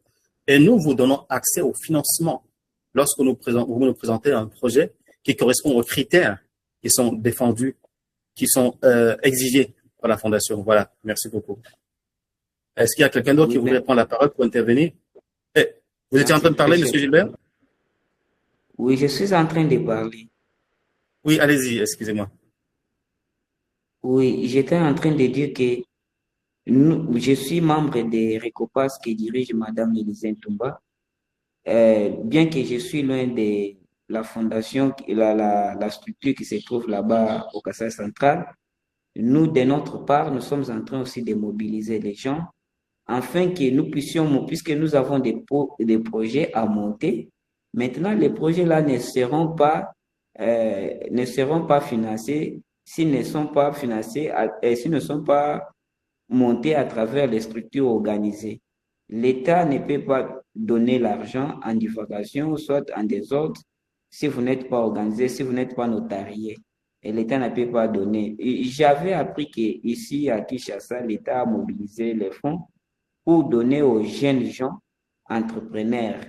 Et nous vous donnons accès au financement lorsque vous nous présentez un projet qui correspond aux critères qui sont défendus, qui sont exigés par la Fondation. Voilà, merci beaucoup. Est-ce qu'il y a quelqu'un d'autre qui voudrait prendre la parole pour intervenir? Vous étiez en train de parler, Monsieur Gilbert? Oui, je suis en train de parler. Oui, allez-y, excusez-moi. Oui, j'étais en train de dire que je suis membre de Recopas que dirige Madame Élisée Toumba. Bien que je suis loin de la fondation, la structure qui se trouve là-bas au Kassai central, nous, de notre part, nous sommes en train aussi de mobiliser les gens afin que nous puissions, puisque nous avons des projets à monter, maintenant les projets-là ne seront pas financés s'ils ne sont pas financés, s'ils ne sont pas montés à travers les structures organisées. L'État ne peut pas donner l'argent en divulgation, soit en désordre, si vous n'êtes pas organisé, si vous n'êtes pas notarié. Et l'État ne peut pas donner. J'avais appris qu'ici, à Kinshasa, l'État a mobilisé les fonds pour donner aux jeunes gens entrepreneurs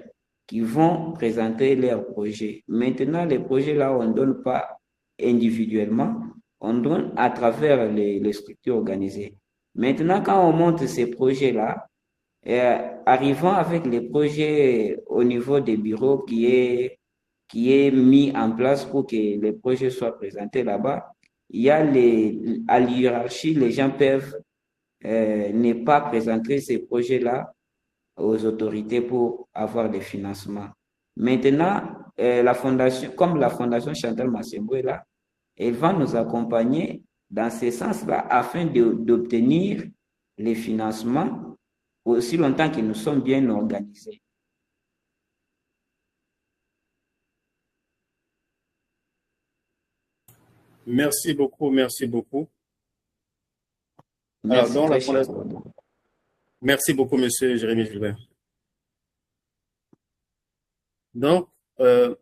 qui vont présenter leurs projets. Maintenant, les projets-là, on ne donne pas individuellement, on donne à travers les structures organisées. Maintenant, quand on monte ces projets-là, arrivant avec les projets au niveau des bureaux qui est mis en place pour que les projets soient présentés là-bas, il y a à l'hiérarchie, les gens peuvent ne pas présenter ces projets-là aux autorités pour avoir des financements. Maintenant, la fondation, comme la fondation Chantal Massembo est là, elle va nous accompagner dans ce sens-là afin d'obtenir les financements aussi longtemps que nous sommes bien organisés. Merci beaucoup, merci beaucoup. Merci, Alors, merci beaucoup, Monsieur Jérémy Gilbert. Donc, un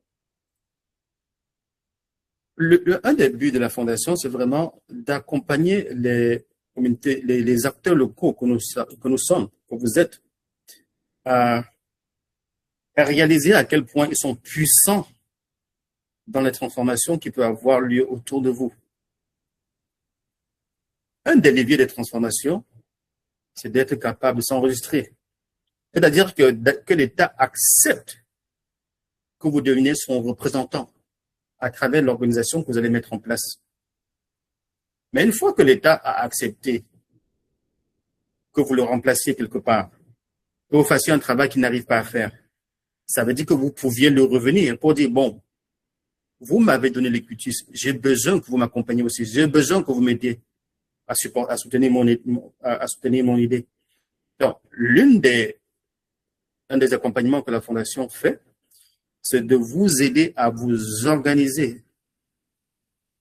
des buts de la Fondation, c'est vraiment d'accompagner les communautés, les acteurs locaux que nous sommes, que vous êtes, à réaliser à quel point ils sont puissants dans les transformations qui peuvent avoir lieu autour de vous. Un des leviers des transformations, c'est d'être capable de s'enregistrer. C'est-à-dire que l'État accepte que vous deveniez son représentant à travers l'organisation que vous allez mettre en place. Mais une fois que l'État a accepté que vous le remplaciez quelque part, que vous fassiez un travail qu'il n'arrive pas à faire, ça veut dire que vous pouviez le revenir pour dire, bon, vous m'avez donné les cutis, j'ai besoin que vous m'accompagniez aussi, j'ai besoin que vous m'aidiez à soutenir mon idée. Donc, un des accompagnements que la Fondation fait, c'est de vous aider à vous organiser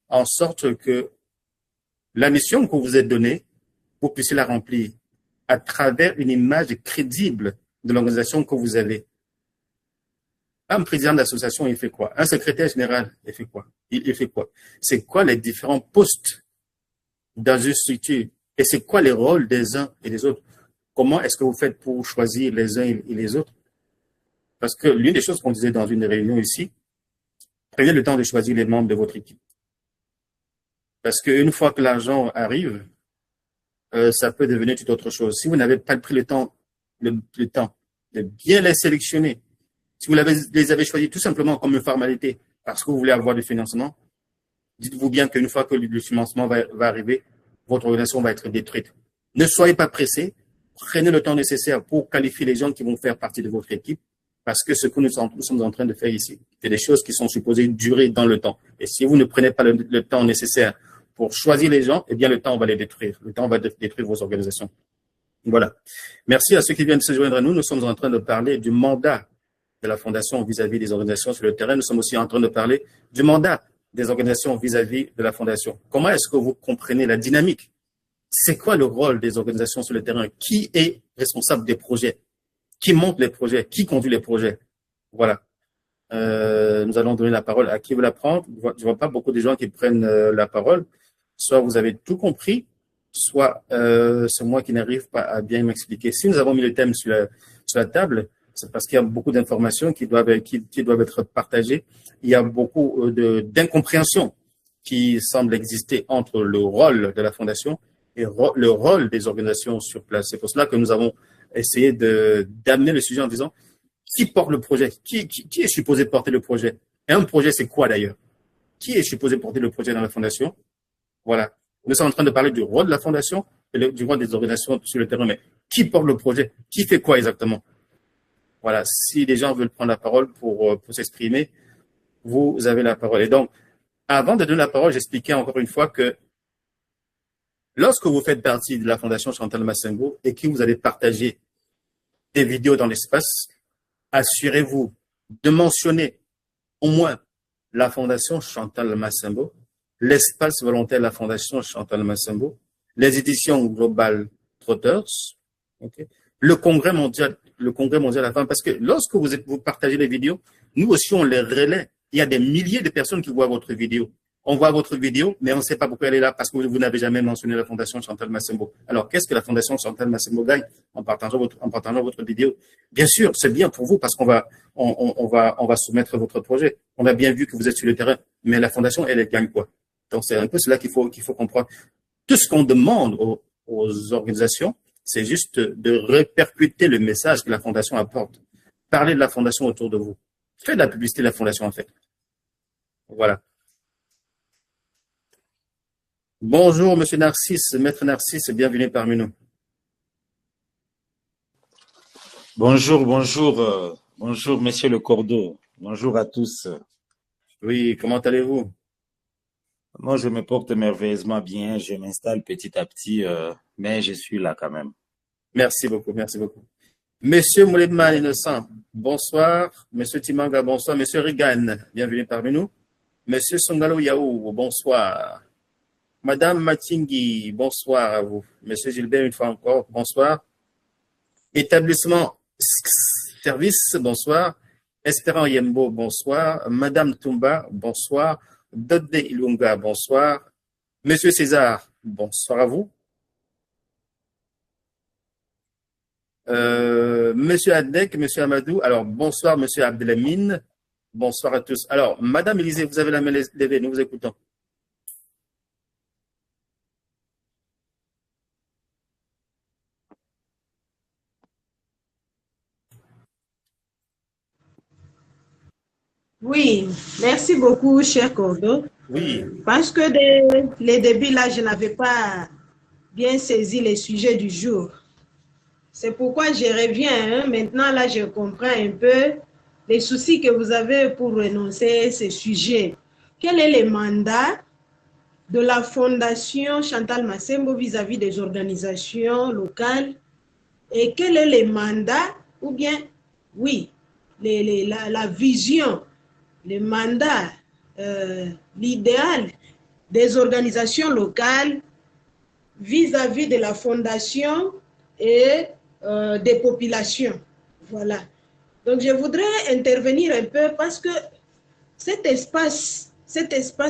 en sorte que la mission que vous êtes donnée, vous puissiez la remplir à travers une image crédible de l'organisation que vous avez. Un président d'association, il fait quoi? Un secrétaire général, il fait quoi? Il fait quoi? C'est quoi les différents postes dans une structure? Et c'est quoi les rôles des uns et des autres? Comment est-ce que vous faites pour choisir les uns et les autres? Parce que l'une des choses qu'on disait dans une réunion ici, prenez le temps de choisir les membres de votre équipe. Parce qu'une fois que l'argent arrive, ça peut devenir toute autre chose. Si vous n'avez pas pris le temps de bien les sélectionner, si vous les avez choisis tout simplement comme une formalité parce que vous voulez avoir du financement, dites-vous bien qu'une fois que le financement va arriver, votre organisation va être détruite. Ne soyez pas pressés. Prenez le temps nécessaire pour qualifier les gens qui vont faire partie de votre équipe, parce que ce que nous sommes en train de faire ici, c'est des choses qui sont supposées durer dans le temps. Et si vous ne prenez pas le temps nécessaire pour choisir les gens, eh bien, le temps va les détruire. Le temps va détruire vos organisations. Voilà. Merci à ceux qui viennent de se joindre à nous. Nous sommes en train de parler du mandat de la Fondation vis-à-vis des organisations sur le terrain. Nous sommes aussi en train de parler du mandat des organisations vis-à-vis de la Fondation. Comment est-ce que vous comprenez la dynamique? C'est quoi le rôle des organisations sur le terrain? Qui est responsable des projets? Qui monte les projets? Qui conduit les projets? Voilà. Nous allons donner la parole à qui veut la prendre. Je vois pas beaucoup de gens qui prennent la parole. Soit vous avez tout compris, soit c'est moi qui n'arrive pas à bien m'expliquer. Si nous avons mis le thème sur la table, c'est parce qu'il y a beaucoup d'informations qui doivent être partagées. Il y a beaucoup d'incompréhension qui semble exister entre le rôle de la Fondation et le rôle des organisations sur place. C'est pour cela que nous avons essayé d'amener le sujet en disant qui porte le projet, qui est supposé porter le projet. Et un projet, c'est quoi d'ailleurs? Qui est supposé porter le projet dans la Fondation? Voilà. Nous sommes en train de parler du rôle de la Fondation et du rôle des organisations sur le terrain. Mais qui porte le projet? Qui fait quoi exactement? Voilà. Si les gens veulent prendre la parole pour s'exprimer, vous avez la parole. Et donc, avant de donner la parole, j'expliquais encore une fois que lorsque vous faites partie de la Fondation Chantal Massengo et que vous allez partager des vidéos dans l'espace, assurez-vous de mentionner au moins la Fondation Chantal Massengo, l'espace volontaire de la Fondation Chantal Massengo, les éditions Global Trotters, okay, le congrès mondial à la fin, parce que lorsque vous partagez les vidéos, nous aussi on les relaie. Il y a des milliers de personnes qui voient votre vidéo. On voit votre vidéo, mais on ne sait pas pourquoi elle est là, parce que vous n'avez jamais mentionné la Fondation Chantal Massengo. Alors, qu'est-ce que la Fondation Chantal Massengo gagne en partageant votre vidéo? Bien sûr, c'est bien pour vous, parce qu'on va soumettre votre projet. On a bien vu que vous êtes sur le terrain, mais la Fondation, elle gagne quoi? Donc, c'est un peu cela qu'il faut comprendre. Tout ce qu'on demande aux organisations, c'est juste de répercuter le message que la Fondation apporte. Parlez de la Fondation autour de vous. Faites de la publicité de la Fondation, en fait. Voilà. Bonjour, Monsieur Narcisse, Maître Narcisse, bienvenue parmi nous. Bonjour, Monsieur Le Cordeau. Bonjour à tous. Oui, comment allez-vous? Moi, je me porte merveilleusement bien. Je m'installe petit à petit, mais je suis là quand même. Merci beaucoup, merci beaucoup. Monsieur Mouledman Innocent, bonsoir. Monsieur Timanga, bonsoir. Monsieur Regan, bienvenue parmi nous. Monsieur Songalo Yaou, bonsoir. Madame Matingui, bonsoir à vous. Monsieur Gilbert, une fois encore, bonsoir. Établissement Service, bonsoir. Espérant Yembo, bonsoir. Madame Tumba, bonsoir. Dode Ilunga, bonsoir. Monsieur César, bonsoir à vous. Monsieur Adnek, Monsieur Amadou, alors bonsoir Monsieur Abdelamine, bonsoir à tous. Alors, Madame Élisée, vous avez la main levée, nous vous écoutons. Oui, merci beaucoup, cher Cordo. Oui. Parce que dès les débuts, là, je n'avais pas bien saisi les sujets du jour. C'est pourquoi je reviens. Maintenant, là, je comprends un peu les soucis que vous avez pour énoncer ces sujets. Quel est le mandat de la Fondation Chantal Massengo vis-à-vis des organisations locales? Et quel est le mandat, ou bien, oui, la vision, le mandat, l'idéal des organisations locales vis-à-vis de la Fondation et des populations. Voilà. Donc, je voudrais intervenir un peu parce que cet espace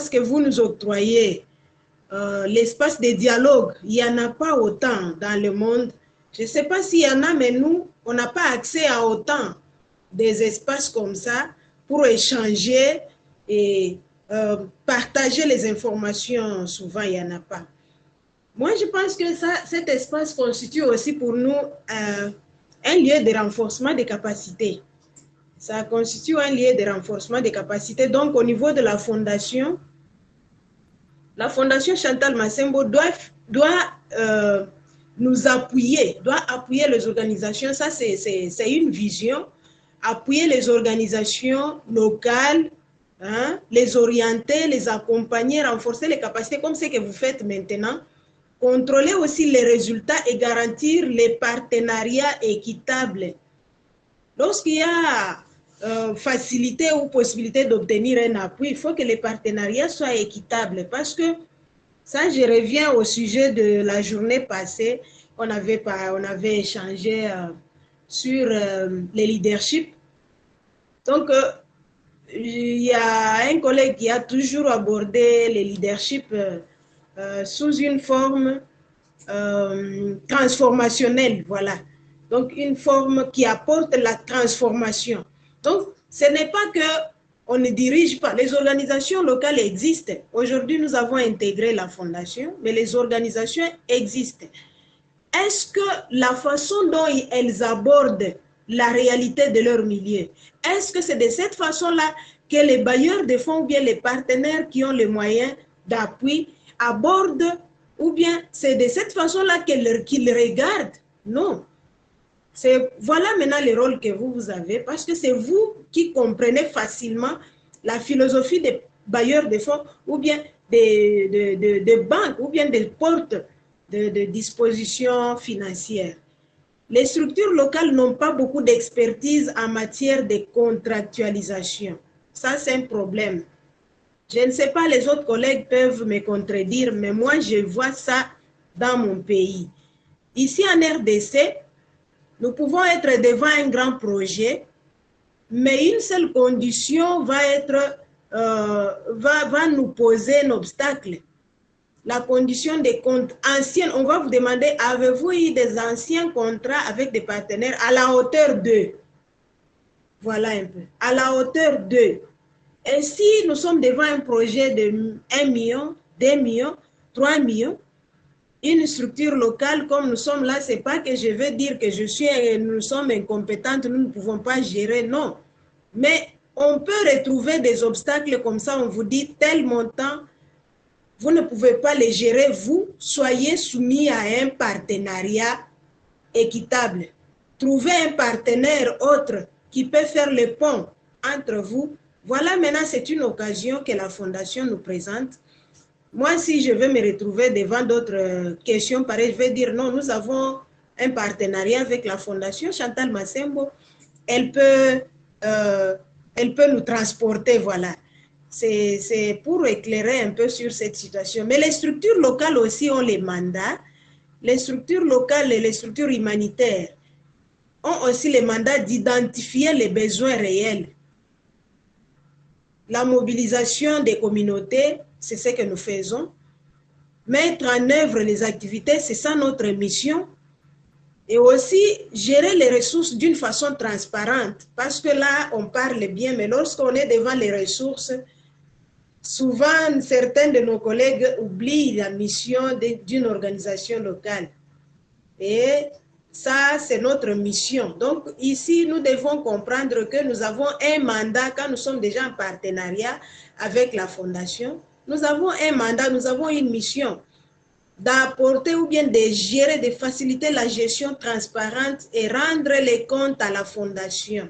que vous nous octroyez, l'espace de dialogue, il n'y en a pas autant dans le monde. Je ne sais pas s'il y en a, mais nous, on n'a pas accès à autant des espaces comme ça pour échanger et partager les informations. Souvent, il n'y en a pas. Moi, je pense que cet espace constitue aussi pour nous un lieu de renforcement des capacités. Ça constitue un lieu de renforcement des capacités. Donc, au niveau de la Fondation, la Fondation Chantal Massembo doit nous appuyer, doit appuyer les organisations. Ça, c'est une vision. Appuyer les organisations locales, hein, les orienter, les accompagner, renforcer les capacités, comme ce que vous faites maintenant. Contrôler aussi les résultats et garantir les partenariats équitables. Lorsqu'il y a facilité ou possibilité d'obtenir un appui, il faut que les partenariats soient équitables parce que ça, je reviens au sujet de la journée passée. On avait échangé sur les leaderships. Donc, il y a un collègue qui a toujours abordé les leaderships sous une forme transformationnelle, voilà. Donc, une forme qui apporte la transformation. Donc, ce n'est pas qu'on ne dirige pas. Les organisations locales existent. Aujourd'hui, nous avons intégré la fondation, mais les organisations existent. Est-ce que la façon dont elles abordent la réalité de leur milieu, est-ce que c'est de cette façon-là que les bailleurs de fonds ou bien les partenaires qui ont les moyens d'appui abordent, ou bien c'est de cette façon-là qu'ils regardent? Non. Voilà maintenant le rôle que vous avez, parce que c'est vous qui comprenez facilement la philosophie des bailleurs de fonds ou bien des banques ou bien des portes de dispositions financières. Les structures locales n'ont pas beaucoup d'expertise en matière de contractualisation. Ça, c'est un problème. Je ne sais pas, les autres collègues peuvent me contredire, mais moi, je vois ça dans mon pays. Ici, en RDC, nous pouvons être devant un grand projet, mais une seule condition va nous poser un obstacle. La condition des comptes anciens. On va vous demander, avez-vous eu des anciens contrats avec des partenaires à la hauteur de? Voilà un peu. À la hauteur de. Et si nous sommes devant un projet de 1 million, 2 millions, 3 millions, une structure locale comme nous sommes là, ce n'est pas que je veux dire que nous sommes incompétentes, nous ne pouvons pas gérer, non. Mais on peut retrouver des obstacles comme ça, on vous dit tel montant, vous ne pouvez pas les gérer, vous, soyez soumis à un partenariat équitable. Trouvez un partenaire autre qui peut faire le pont entre vous. Voilà, maintenant, c'est une occasion que la Fondation nous présente. Moi, si je veux me retrouver devant d'autres questions pareilles, je vais dire non, nous avons un partenariat avec la Fondation Chantal Massembo. Elle peut nous transporter, voilà. C'est pour éclairer un peu sur cette situation. Mais les structures locales aussi ont les mandats. Les structures locales et les structures humanitaires ont aussi les mandats d'identifier les besoins réels. La mobilisation des communautés, c'est ce que nous faisons. Mettre en œuvre les activités, c'est ça notre mission. Et aussi gérer les ressources d'une façon transparente. Parce que là, on parle bien, mais lorsqu'on est devant les ressources, souvent, certains de nos collègues oublient la mission d'une organisation locale. Et ça, c'est notre mission. Donc, ici, nous devons comprendre que nous avons un mandat, quand nous sommes déjà en partenariat avec la Fondation, nous avons un mandat, nous avons une mission d'apporter ou bien de gérer, de faciliter la gestion transparente et rendre les comptes à la Fondation.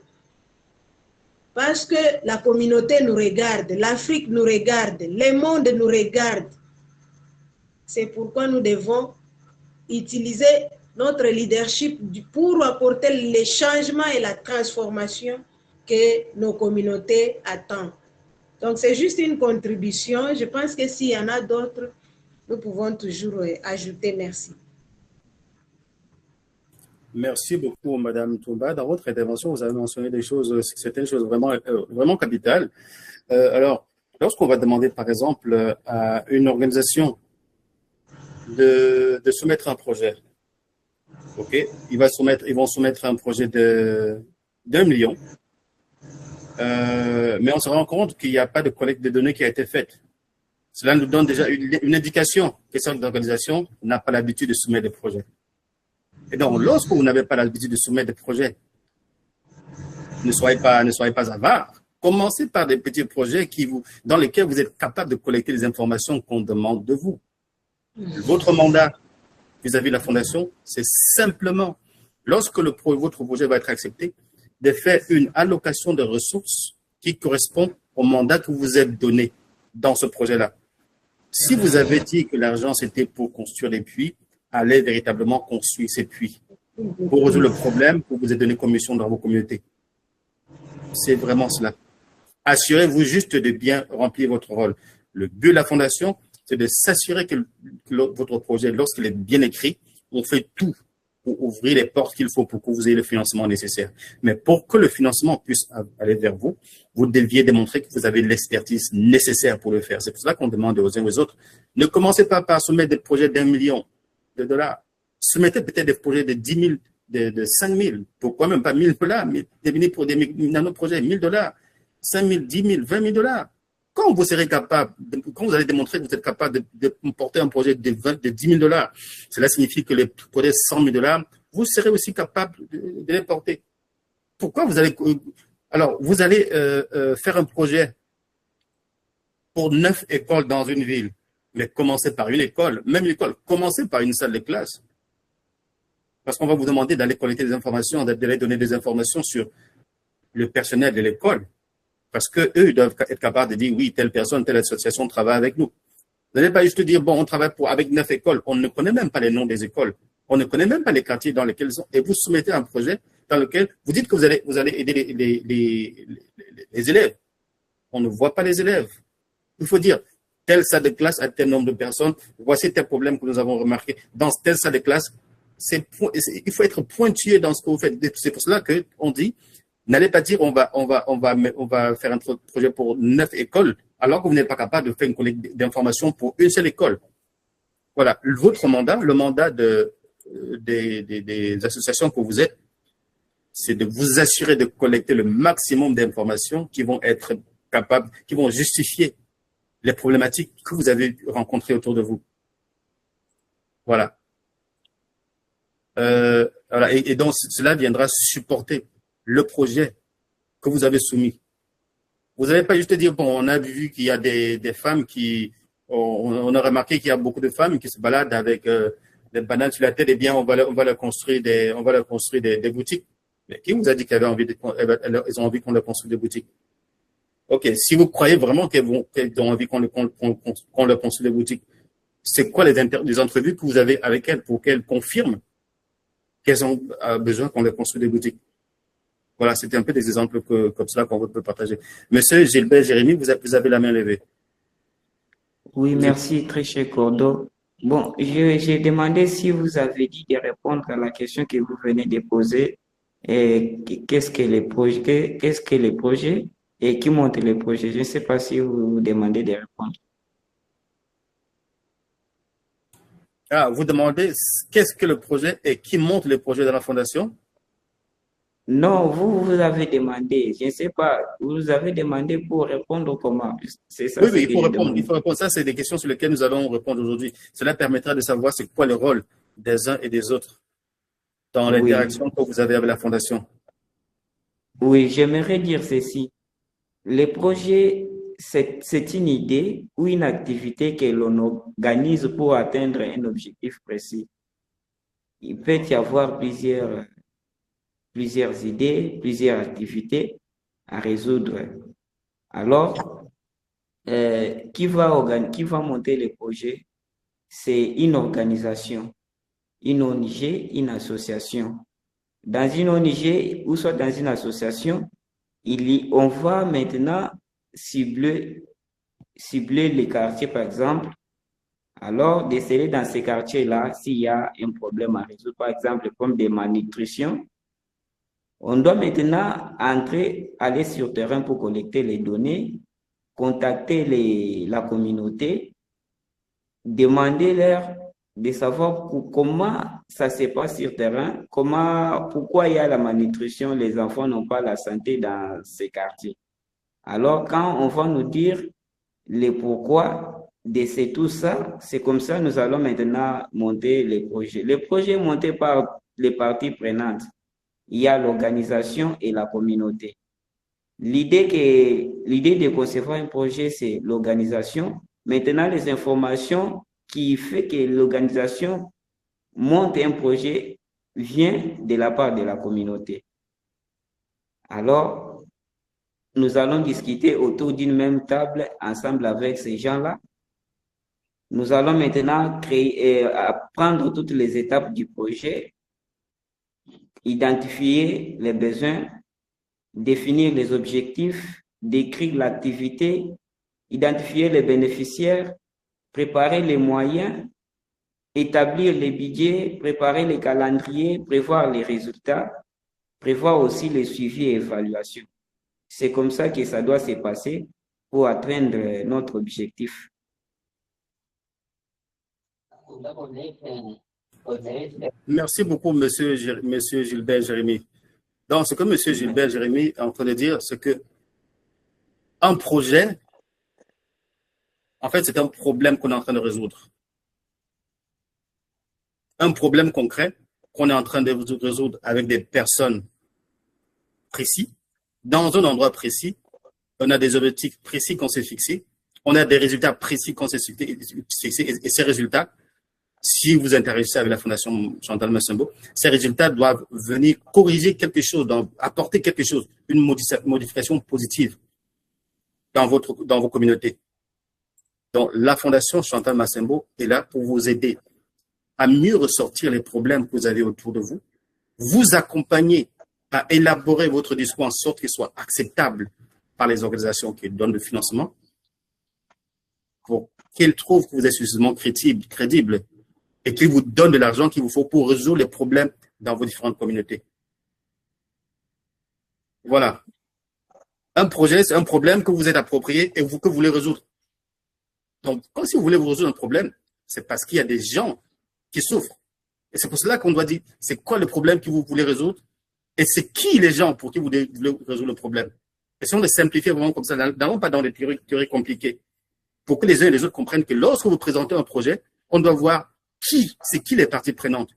Parce que la communauté nous regarde, l'Afrique nous regarde, le monde nous regarde. C'est pourquoi nous devons utiliser notre leadership pour apporter les changements et la transformation que nos communautés attendent. Donc, c'est juste une contribution. Je pense que s'il y en a d'autres, nous pouvons toujours ajouter. Merci. Merci beaucoup, Madame Toumba. Dans votre intervention, vous avez mentionné des choses, certaines choses vraiment capitales. Alors, lorsqu'on va demander, par exemple, à une organisation de soumettre un projet, ok, ils vont soumettre un projet d'1 million, mais on se rend compte qu'il n'y a pas de collecte de données qui a été faite. Cela nous donne déjà une indication que cette organisation n'a pas l'habitude de soumettre des projets. Et donc, lorsque vous n'avez pas l'habitude de soumettre des projets, ne soyez pas avares. Commencez par des petits projets dans lesquels vous êtes capable de collecter les informations qu'on demande de vous. Votre mandat vis-à-vis de la fondation, c'est simplement, lorsque votre projet va être accepté, de faire une allocation de ressources qui correspond au mandat que vous êtes donné dans ce projet-là. Si vous avez dit que l'argent, c'était pour construire des puits, allez véritablement construire ces puits pour résoudre le problème que vous êtes donné comme mission dans vos communautés. C'est vraiment cela. Assurez-vous juste de bien remplir votre rôle. Le but de la fondation, c'est de s'assurer que votre projet, lorsqu'il est bien écrit, on fait tout pour ouvrir les portes qu'il faut pour que vous ayez le financement nécessaire. Mais pour que le financement puisse aller vers vous, vous deviez démontrer que vous avez l'expertise nécessaire pour le faire. C'est pour cela qu'on demande aux uns et aux autres, ne commencez pas par soumettre des projets d'1 million de dollars. Soumettez peut-être des projets de 10 000, de 5 000. Pourquoi même pas 1 000 dollars, mais devenez pour des nano-projets 1 000 dollars, 5 000, 10 000, 20 000 dollars. Quand vous serez capable, quand vous allez démontrer que vous êtes capable de porter un projet de 10 000 dollars, cela signifie que les projets de 100 000 dollars, vous serez aussi capable de les porter. Pourquoi vous allez, alors, vous allez faire un projet pour 9 écoles dans une ville, mais commencez par une école, même l'école, commencez par une salle de classe. Parce qu'on va vous demander d'aller collecter des informations, d'aller donner des informations sur le personnel de l'école. Parce qu'eux, ils doivent être capables de dire, oui, telle personne, telle association travaille avec nous. Vous n'allez pas juste dire, bon, on travaille avec 9 écoles. On ne connaît même pas les noms des écoles. On ne connaît même pas les quartiers dans lesquels ils sont. Et vous soumettez un projet dans lequel vous dites que vous allez aider les élèves. On ne voit pas les élèves. Il faut dire, telle salle de classe a tel nombre de personnes. Voici tel problème que nous avons remarqué. Dans telle salle de classe, il faut être pointueux dans ce que vous faites. C'est pour cela qu'on dit, n'allez pas dire on va faire un projet pour 9 écoles alors que vous n'êtes pas capable de faire une collecte d'informations pour une seule école. Voilà, votre mandat, le mandat des associations que vous êtes, c'est de vous assurer de collecter le maximum d'informations qui vont être capables, qui vont justifier les problématiques que vous avez rencontrées autour de vous. Voilà. Voilà. Et donc, cela viendra supporter le projet que vous avez soumis. Vous n'allez pas juste dire, bon, on a vu qu'il y a des femmes on a remarqué qu'il y a beaucoup de femmes qui se baladent avec des bananes sur la tête, eh bien, on va leur construire des boutiques. Mais qui vous a dit qu'elles ont envie qu'on leur construise des boutiques? Ok, si vous croyez vraiment qu'elles ont envie qu'on leur construise des boutiques, c'est quoi les entrevues que vous avez avec elles pour qu'elles confirment qu'elles ont besoin qu'on leur construise des boutiques? Voilà, c'était un peu des exemples comme cela qu'on peut partager. Monsieur Gilbert Jérémy, vous avez la main levée. Oui, merci, très cher Cordo. Bon, j'ai demandé si vous avez dit de répondre à la question que vous venez de poser. Qu'est-ce que les projets et qui monte les projets? Je ne sais pas si vous demandez de répondre. Ah, vous demandez qu'est-ce que le projet et qui monte le projet de la fondation? Non, vous avez demandé, je ne sais pas, vous avez demandé pour répondre comment? C'est ça. Oui, il faut répondre. Ça, c'est des questions sur lesquelles nous allons répondre aujourd'hui. Cela permettra de savoir c'est quoi le rôle des uns et des autres dans l'interaction que vous avez avec la fondation. Oui, j'aimerais dire ceci. Les projets, c'est une idée ou une activité que l'on organise pour atteindre un objectif précis. Il peut y avoir plusieurs idées, plusieurs activités à résoudre. Alors, qui va monter les projets? C'est une organisation, une ONG, une association. Dans une ONG ou soit dans une association, on va maintenant cibler les quartiers, par exemple. Alors, d'essayer dans ces quartiers-là, s'il y a un problème à résoudre, par exemple, comme des malnutritions, on doit maintenant aller sur le terrain pour collecter les données, contacter la communauté, demander-leur de savoir comment ça se passe sur le terrain, pourquoi il y a la malnutrition, les enfants n'ont pas la santé dans ces quartiers. Alors, quand on va nous dire les pourquoi de tout ça, c'est comme ça que nous allons maintenant monter les projets. Les projets montés par les parties prenantes. Il y a l'organisation et la communauté. L'idée de concevoir un projet, c'est l'organisation. Maintenant, les informations qui fait que l'organisation monte un projet vient de la part de la communauté. Alors, nous allons discuter autour d'une même table ensemble avec ces gens-là. Nous allons maintenant apprendre toutes les étapes du projet, identifier les besoins, définir les objectifs, décrire l'activité, identifier les bénéficiaires, préparer les moyens, établir les budgets, préparer les calendriers, prévoir les résultats, prévoir aussi les suivis et évaluations. C'est comme ça que ça doit se passer pour atteindre notre objectif. Merci beaucoup, monsieur Gilbert Jérémy. Donc, ce que monsieur Gilbert Jérémy est en train de dire, c'est que un projet, en fait, c'est un problème qu'on est en train de résoudre. Un problème concret qu'on est en train de résoudre avec des personnes précises, dans un endroit précis. On a des objectifs précis qu'on s'est fixés. On a des résultats précis qu'on s'est fixés. Et ces résultats, si vous interagissez avec la Fondation Chantal Massembo, ces résultats doivent venir corriger quelque chose, apporter quelque chose, une modification positive dans vos communautés. Donc, la Fondation Chantal Massembo est là pour vous aider à mieux ressortir les problèmes que vous avez autour de vous, vous accompagner à élaborer votre discours en sorte qu'il soit acceptable par les organisations qui donnent le financement, pour qu'elles trouvent que vous êtes suffisamment crédible et qu'ils vous donnent de l'argent qu'il vous faut pour résoudre les problèmes dans vos différentes communautés. Voilà. Un projet, c'est un problème que vous êtes approprié et que vous voulez résoudre. Donc, quand si vous voulez vous résoudre un problème, c'est parce qu'il y a des gens qui souffrent. Et c'est pour cela qu'on doit dire, c'est quoi le problème que vous voulez résoudre et c'est qui les gens pour qui vous voulez résoudre le problème. Essayons de simplifier vraiment comme ça, n'allons pas dans des théories compliquées, pour que les uns et les autres comprennent que lorsque vous présentez un projet, on doit voir c'est qui les parties prenantes.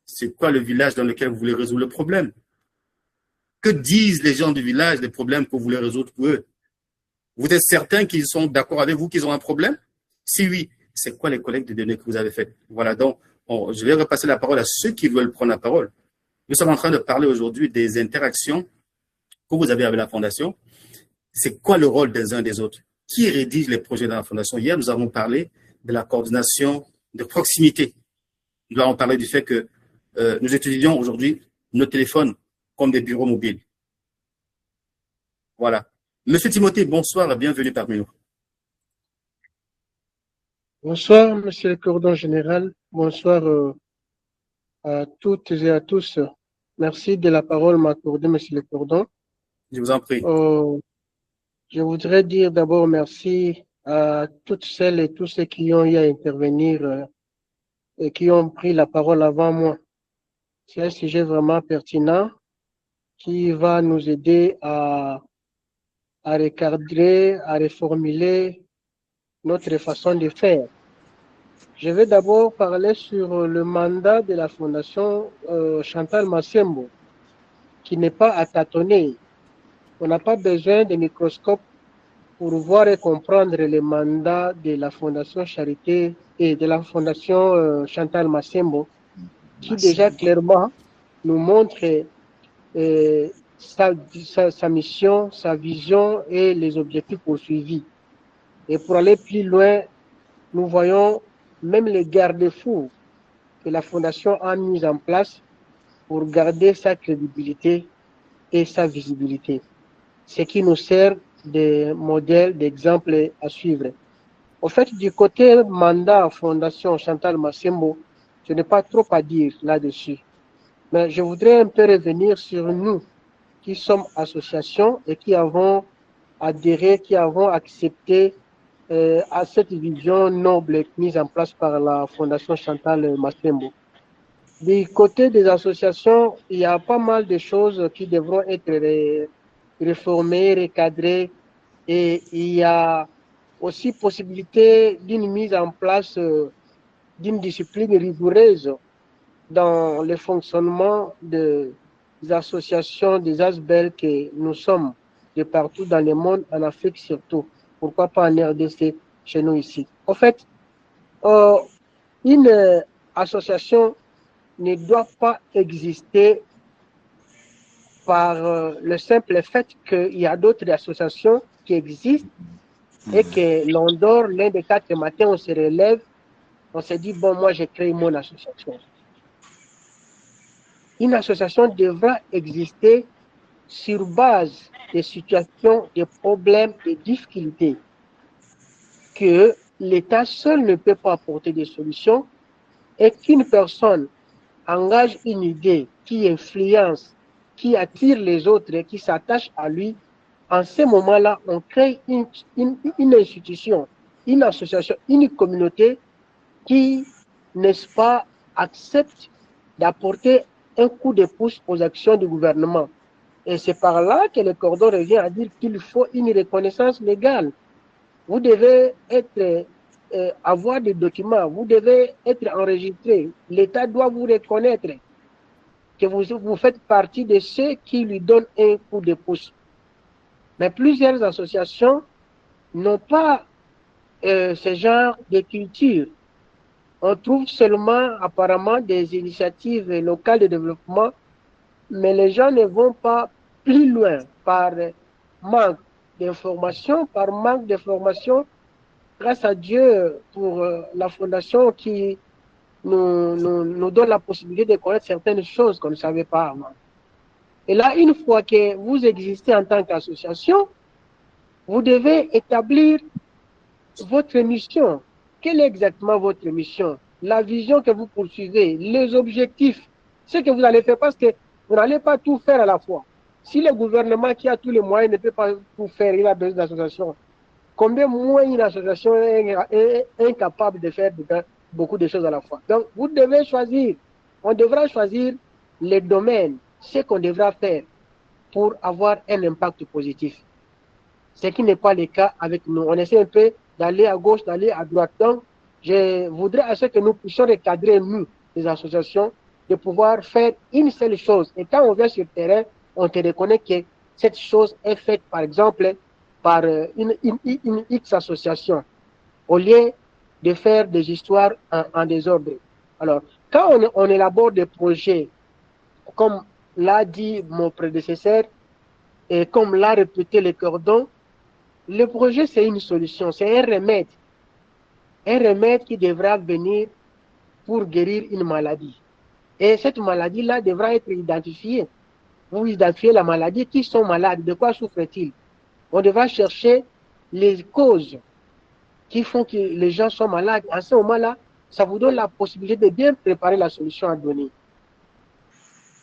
C'est quoi le village dans lequel vous voulez résoudre le problème? Que disent les gens du village des problèmes que vous voulez résoudre pour eux? Vous êtes certains qu'ils sont d'accord avec vous qu'ils ont un problème? Si oui, c'est quoi les collectes de données que vous avez faites? Voilà, donc je vais repasser la parole à ceux qui veulent prendre la parole. Nous sommes en train de parler aujourd'hui des interactions que vous avez avec la Fondation. C'est quoi le rôle des uns des autres? Qui rédige les projets dans la Fondation? Hier, nous avons parlé de la coordination de proximité. Nous avons parlé du fait que nous utilisons aujourd'hui nos téléphones comme des bureaux mobiles. Voilà. Monsieur Timothée, bonsoir et bienvenue parmi nous. Bonsoir, monsieur le coordonnateur général. Bonsoir à toutes et à tous. Merci de la parole m'accorder, monsieur le coordonnateur. Je vous en prie. Je voudrais dire d'abord merci à toutes celles et tous ceux qui ont eu à intervenir et qui ont pris la parole avant moi. C'est un sujet vraiment pertinent qui va nous aider à recadrer, à reformuler notre façon de faire. Je vais d'abord parler sur le mandat de la Fondation Chantal Massembo, qui n'est pas à tâtonner. On n'a pas besoin de microscope pour voir et comprendre les mandats de la Fondation Charité et de la Fondation Chantal Massembo, qui déjà clairement nous montre sa mission, sa vision et les objectifs poursuivis. Et pour aller plus loin, nous voyons même les garde-fous que la Fondation a mis en place pour garder sa crédibilité et sa visibilité, ce qui nous sert de modèle, d'exemple à suivre. Au fait, du côté mandat Fondation Chantal Massembo, je n'ai pas trop à dire là-dessus. Mais je voudrais un peu revenir sur nous, qui sommes associations et qui avons adhéré, qui avons accepté à cette vision noble mise en place par la Fondation Chantal Massembo. Du côté des associations, il y a pas mal de choses qui devront être réformées, recadrées, et il y a aussi possibilité d'une mise en place d'une discipline rigoureuse dans le fonctionnement de associations, des ASBEL que nous sommes de partout dans le monde, en Afrique surtout. Pourquoi pas en RDC, chez nous ici. En fait, une association ne doit pas exister par le simple fait qu'il y a d'autres associations qui existent et que l'on dort l'un des 4 matins, on se relève, on se dit, bon, moi j'ai créé mon association. Une association devra exister sur base des situations, des problèmes, des difficultés que l'État seul ne peut pas apporter des solutions et qu'une personne engage une idée qui influence, qui attire les autres et qui s'attache à lui, en ce moment-là, on crée une institution, une association, une communauté qui, n'est-ce pas, accepte d'apporter un coup de pouce aux actions du gouvernement. Et c'est par là que le cordon revient à dire qu'il faut une reconnaissance légale. Vous devez avoir des documents, vous devez être enregistré. L'État doit vous reconnaître que vous faites partie de ceux qui lui donnent un coup de pouce. Mais plusieurs associations n'ont pas ce genre de culture. On trouve seulement apparemment des initiatives locales de développement, mais les gens ne vont pas plus loin par manque d'information, grâce à Dieu pour la fondation qui nous donne la possibilité de connaître certaines choses qu'on ne savait pas avant. Et là, une fois que vous existez en tant qu'association, vous devez établir votre mission. Quelle est exactement votre mission? La vision que vous poursuivez, les objectifs, ce que vous allez faire, parce que vous n'allez pas tout faire à la fois. Si le gouvernement qui a tous les moyens ne peut pas tout faire, il a besoin d'associations. Combien moins une association est incapable de faire beaucoup de choses à la fois. Donc, vous devez choisir, on devra choisir les domaines, ce qu'on devra faire pour avoir un impact positif. Ce qui n'est pas le cas avec nous. On essaie un peu d'aller à gauche, d'aller à droite. Donc, je voudrais à ce que nous puissions recadrer, nous, les associations, de pouvoir faire une seule chose. Et quand on vient sur le terrain, on te reconnaît que cette chose est faite, par exemple, par une X association, au lieu de faire des histoires en désordre. Alors, quand on élabore des projets, comme l'a dit mon prédécesseur, et comme l'a répété le cordon, le projet, c'est une solution, c'est un remède qui devra venir pour guérir une maladie. Et cette maladie-là devra être identifiée. Vous identifiez la maladie, qui sont malades, de quoi souffrent-ils? On devra chercher les causes qui font que les gens sont malades. À ce moment-là, ça vous donne la possibilité de bien préparer la solution à donner.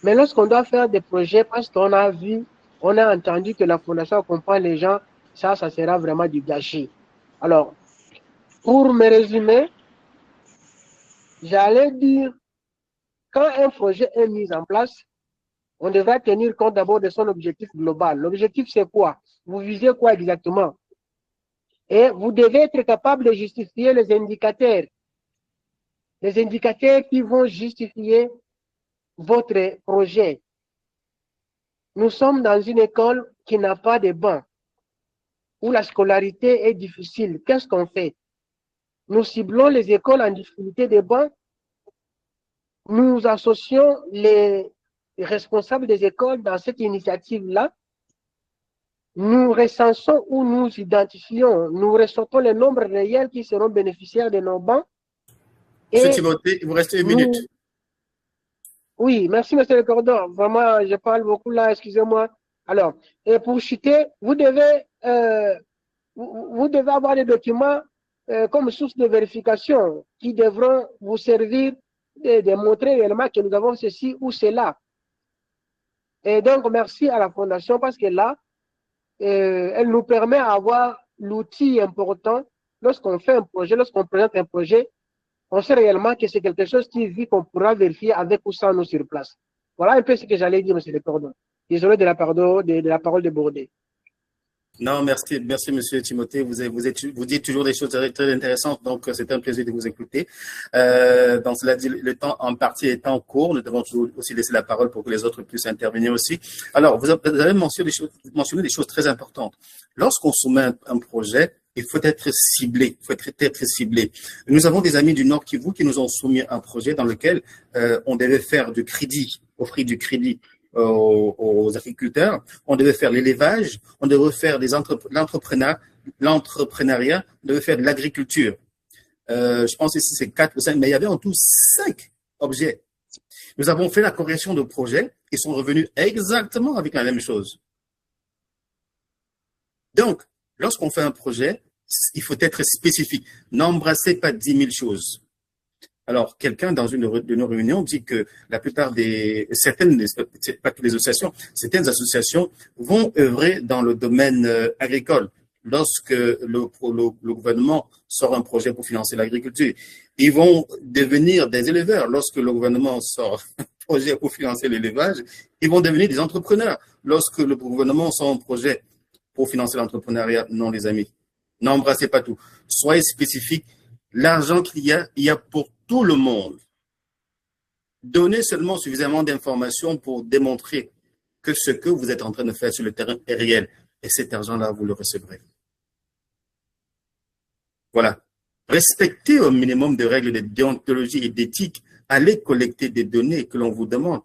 Mais lorsqu'on doit faire des projets, parce qu'on a vu, on a entendu que la fondation accompagne les gens, ça sera vraiment du gâchis. Alors, pour me résumer, j'allais dire, quand un projet est mis en place, on devrait tenir compte d'abord de son objectif global. L'objectif, c'est quoi? Vous visez quoi exactement? Et vous devez être capable de justifier les indicateurs. Les indicateurs qui vont justifier votre projet. Nous sommes dans une école qui n'a pas de bancs, où la scolarité est difficile. Qu'est-ce qu'on fait? Nous ciblons les écoles en difficulté de bancs. Nous associons les responsables des écoles dans cette initiative-là. Nous recensons ou nous identifions, nous ressortons les nombres réels qui seront bénéficiaires de nos bancs. Monsieur Timothée, il vous reste une minute. Oui, merci, monsieur le cordon. Vraiment, je parle beaucoup là, excusez-moi. Alors, et pour chuter, vous devez avoir des documents comme source de vérification qui devront vous servir de montrer réellement que nous avons ceci ou cela. Et donc, merci à la Fondation parce que là, elle nous permet d'avoir l'outil important lorsqu'on fait un projet, lorsqu'on présente un projet, on sait réellement que c'est quelque chose qui vit qu'on pourra vérifier avec ou sans nous sur place. Voilà un peu ce que j'allais dire, monsieur le cordon. Désolé de la parole débordée. Non, merci, merci, Monsieur Timothée. Vous dites toujours des choses très, très intéressantes, donc c'est un plaisir de vous écouter. Donc, cela dit, le temps en partie étant court, nous devons toujours aussi laisser la parole pour que les autres puissent intervenir aussi. Alors, vous avez mentionné des choses très importantes. Lorsqu'on soumet un projet, il faut être ciblé, il faut être ciblé. Nous avons des amis du Nord Kivu qui nous ont soumis un projet dans lequel on devait faire du crédit, offrir du crédit aux agriculteurs, on devait faire l'élevage, on devait faire l'entrepreneuriat, on devait faire de l'agriculture. Je pense ici c'est 4 ou 5, mais il y avait en tout 5 objets. Nous avons fait la correction de projets et sont revenus exactement avec la même chose. Donc, lorsqu'on fait un projet, il faut être spécifique. N'embrassez pas 10 000 choses. Alors, quelqu'un dans une de nos réunions dit que la plupart pas toutes les associations, certaines associations vont œuvrer dans le domaine agricole. Lorsque le gouvernement sort un projet pour financer l'agriculture, ils vont devenir des éleveurs. Lorsque le gouvernement sort un projet pour financer l'élevage, ils vont devenir des entrepreneurs. Lorsque le gouvernement sort un projet pour financer l'entrepreneuriat, non, les amis. N'embrassez pas tout. Soyez spécifique. L'argent qu'il y a pour tout le monde. Donnez seulement suffisamment d'informations pour démontrer que ce que vous êtes en train de faire sur le terrain est réel. Et cet argent-là, vous le recevrez. Voilà. Respectez au minimum des règles de déontologie et d'éthique. Allez collecter des données que l'on vous demande.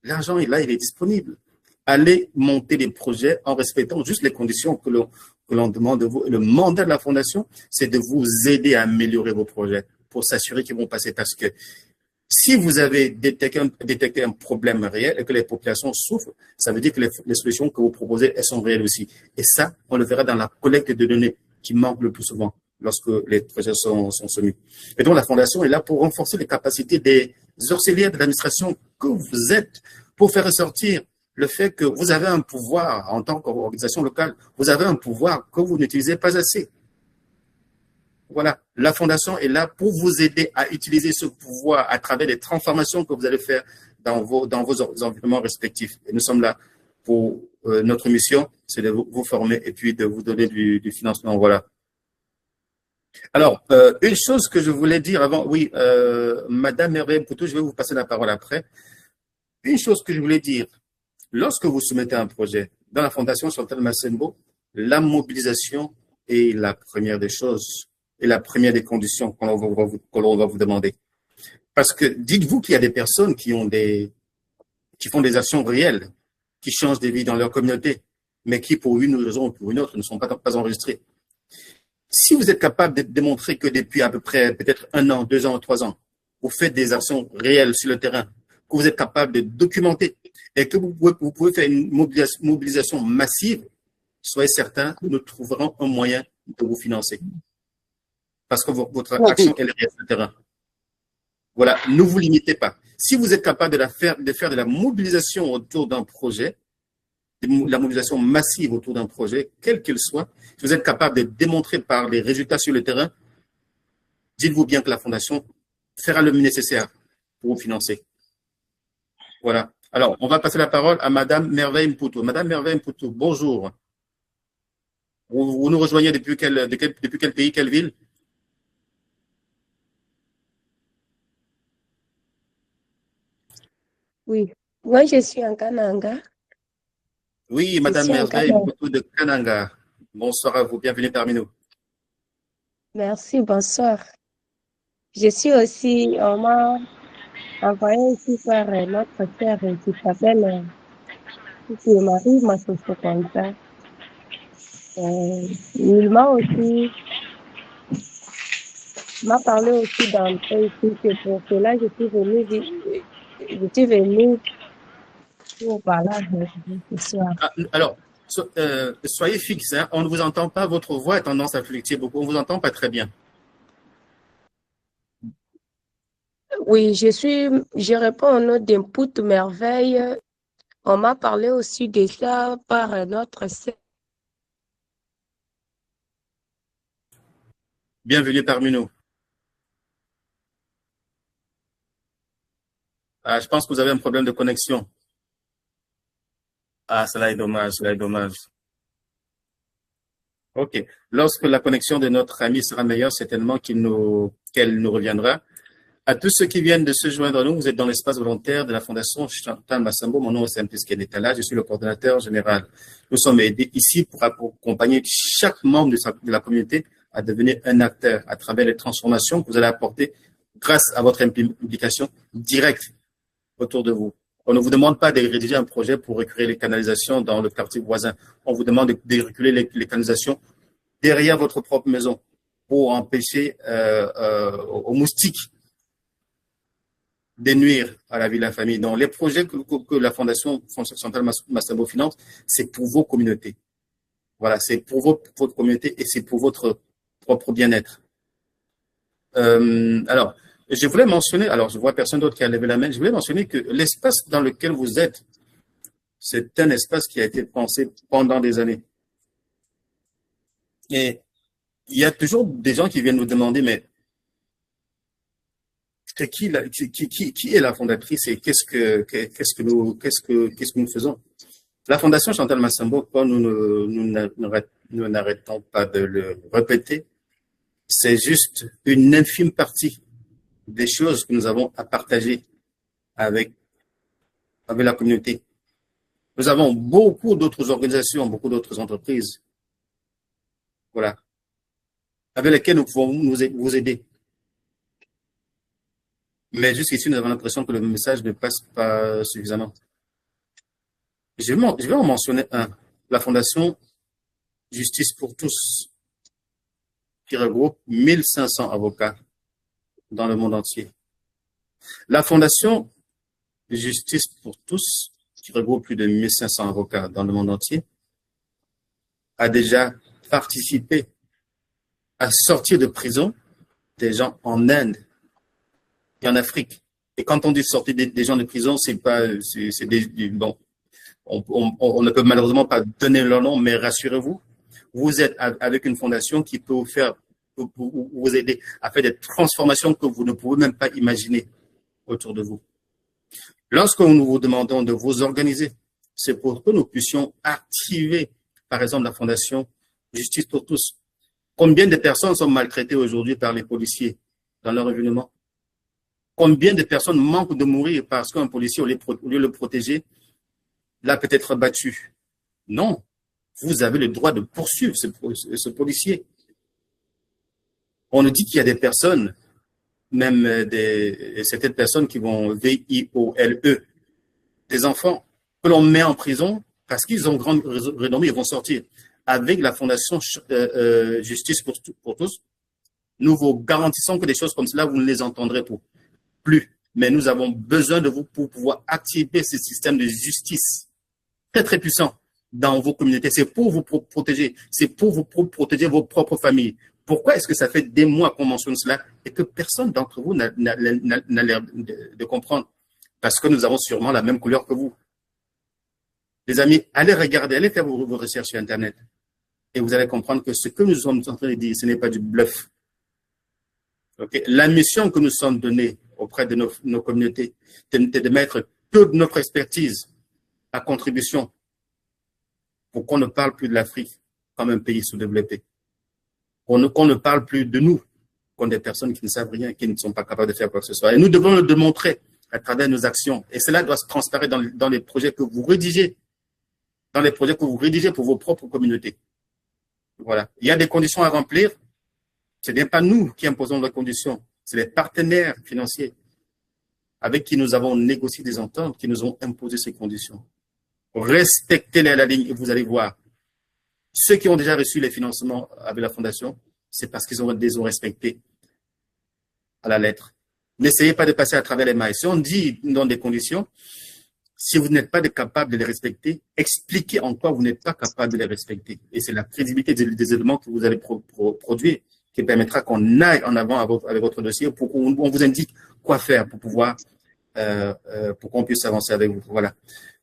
L'argent est là, il est disponible. Allez monter des projets en respectant juste les conditions que l'on demande de vous. Et le mandat de la Fondation, c'est de vous aider à améliorer vos projets pour s'assurer qu'ils vont passer. Parce que si vous avez détecté un problème réel et que les populations souffrent, ça veut dire que les solutions que vous proposez, elles sont réelles aussi. Et ça, on le verra dans la collecte de données qui manque le plus souvent lorsque les projets sont soumis. Et donc, la Fondation est là pour renforcer les capacités des auxiliaires de l'administration que vous êtes pour faire ressortir le fait que vous avez un pouvoir en tant qu'organisation locale, vous avez un pouvoir que vous n'utilisez pas assez. Voilà, la Fondation est là pour vous aider à utiliser ce pouvoir à travers les transformations que vous allez faire dans vos environnements respectifs. Et nous sommes là pour notre mission, c'est de vous former et puis de vous donner du financement. Voilà. Alors, une chose que je voulais dire avant, oui, Madame Merveille Mpoutou, je vais vous passer la parole après. Une chose que je voulais dire, lorsque vous soumettez un projet dans la Fondation Chantal Massembo, la mobilisation est la première des choses et la première des conditions que l'on va vous demander. Parce que dites-vous qu'il y a des personnes qui font des actions réelles, qui changent des vies dans leur communauté, mais qui, pour une raison ou pour une autre, ne sont pas enregistrées. Si vous êtes capable de démontrer que depuis à peu près peut-être 1 an, 2 ans, 3 ans, vous faites des actions réelles sur le terrain, que vous êtes capable de documenter et que vous pouvez faire une mobilisation massive, soyez certain que nous trouverons un moyen de vous financer. Parce que votre action est réelle sur le terrain. Voilà, ne vous limitez pas. Si vous êtes capable de faire de la mobilisation autour d'un projet, la mobilisation massive autour d'un projet, quel qu'il soit, si vous êtes capable de démontrer par les résultats sur le terrain, dites-vous bien que la Fondation fera le nécessaire pour vous financer. Voilà. Alors, on va passer la parole à Madame Merveille Mpoutou. Madame Merveille Mpoutou, bonjour. Vous nous rejoignez depuis quel pays, quelle ville? Oui, moi je suis en Kananga. Oui, Madame Merveille Mpoutou de Kananga. Bonsoir à vous, bienvenue parmi nous. Merci, bonsoir. Je suis aussi, on m'a envoyé ici par notre sœur qui s'appelle Marie Massoso Konta. Il m'a parlé aussi d'entrer ici, c'est pour cela que je suis venue pour parler ce soir. Alors, soyez fixe, hein, on ne vous entend pas, votre voix a tendance à fluctuer beaucoup, on ne vous entend pas très bien. Oui, je réponds au nom d'Input Merveille. On m'a parlé aussi de ça par notre sœur. Bienvenue parmi nous. Je pense que vous avez un problème de connexion. Cela est dommage, cela est dommage. OK. Lorsque la connexion de notre ami sera meilleure, certainement qu'elle nous reviendra. À tous ceux qui viennent de se joindre à nous, vous êtes dans l'espace volontaire de la Fondation Chantal Massambo. Mon nom est Simplice Kenetala, je suis le coordonnateur général. Nous sommes aidés ici pour accompagner chaque membre de la communauté à devenir un acteur à travers les transformations que vous allez apporter grâce à votre implication directe autour de vous. On ne vous demande pas de rédiger un projet pour reculer les canalisations dans le quartier voisin. On vous demande de reculer les canalisations derrière votre propre maison pour empêcher aux moustiques de nuire à la vie de la famille. Donc, les projets que la Fondation Chantal Massambo finance, c'est pour vos communautés. Voilà, c'est pour votre communauté et c'est pour votre propre bien-être. Alors, je voulais mentionner, alors je vois personne d'autre qui a levé la main, je voulais mentionner que l'espace dans lequel vous êtes, c'est un espace qui a été pensé pendant des années. Et il y a toujours des gens qui viennent nous demander, mais qui est la fondatrice et qu'est-ce que nous faisons? La Fondation Chantal Massambo, quand nous n'arrêtons pas de le répéter, c'est juste une infime partie des choses que nous avons à partager avec la communauté. Nous avons beaucoup d'autres organisations, beaucoup d'autres entreprises, voilà, avec lesquelles nous pouvons vous aider. Mais jusqu'ici, nous avons l'impression que le message ne passe pas suffisamment. Je vais en mentionner un. La Fondation Justice pour tous, qui regroupe 1500 avocats dans le monde entier. La Fondation Justice pour tous, qui regroupe plus de 1500 avocats dans le monde entier, a déjà participé à sortir de prison des gens en Inde et en Afrique. Et quand on dit sortir des gens de prison, c'est bon, on ne peut malheureusement pas donner leur nom, mais rassurez-vous, vous êtes avec une fondation qui peut vous aider à faire des transformations que vous ne pouvez même pas imaginer autour de vous. Lorsque nous vous demandons de vous organiser, c'est pour que nous puissions activer, par exemple, la Fondation Justice pour tous. Combien de personnes sont maltraitées aujourd'hui par les policiers dans leur événement? Combien de personnes manquent de mourir parce qu'un policier, au lieu de le protéger, l'a peut-être battu? Non, vous avez le droit de poursuivre ce policier. On nous dit qu'il y a des personnes, même certaines personnes qui vont VIOLE, des enfants que l'on met en prison parce qu'ils ont grande renommée, ils vont sortir. Avec la Fondation Justice pour tous, nous vous garantissons que des choses comme cela, vous ne les entendrez plus. Mais nous avons besoin de vous pour pouvoir activer ce système de justice très, très puissant dans vos communautés. C'est pour vous protéger. C'est pour vous protéger vos propres familles. Pourquoi est-ce que ça fait des mois qu'on mentionne cela et que personne d'entre vous n'a l'air de comprendre? Parce que nous avons sûrement la même couleur que vous. Les amis, allez regarder, allez faire vos recherches sur Internet et vous allez comprendre que ce que nous sommes en train de dire, ce n'est pas du bluff. Okay? La mission que nous sommes donnée auprès de nos communautés, c'est de mettre toute notre expertise à contribution pour qu'on ne parle plus de l'Afrique comme un pays sous-développé. Qu'on ne parle plus de nous comme des personnes qui ne savent rien, qui ne sont pas capables de faire quoi que ce soit. Et nous devons le démontrer à travers nos actions. Et cela doit se transparaître dans les projets que vous rédigez, pour vos propres communautés. Voilà. Il y a des conditions à remplir. Ce n'est pas nous qui imposons les conditions. C'est les partenaires financiers avec qui nous avons négocié des ententes, qui nous ont imposé ces conditions. Respectez-les à la ligne et vous allez voir. Ceux qui ont déjà reçu les financements avec la Fondation, c'est parce qu'ils ont les ont respectés à la lettre. N'essayez pas de passer à travers les mailles. Si on dit dans des conditions, si vous n'êtes pas capable de les respecter, expliquez en quoi vous n'êtes pas capable de les respecter. Et c'est la crédibilité des éléments que vous allez produire qui permettra qu'on aille en avant avec votre dossier pour qu'on vous indique quoi faire pour pouvoir, pour qu'on puisse avancer avec vous. Voilà.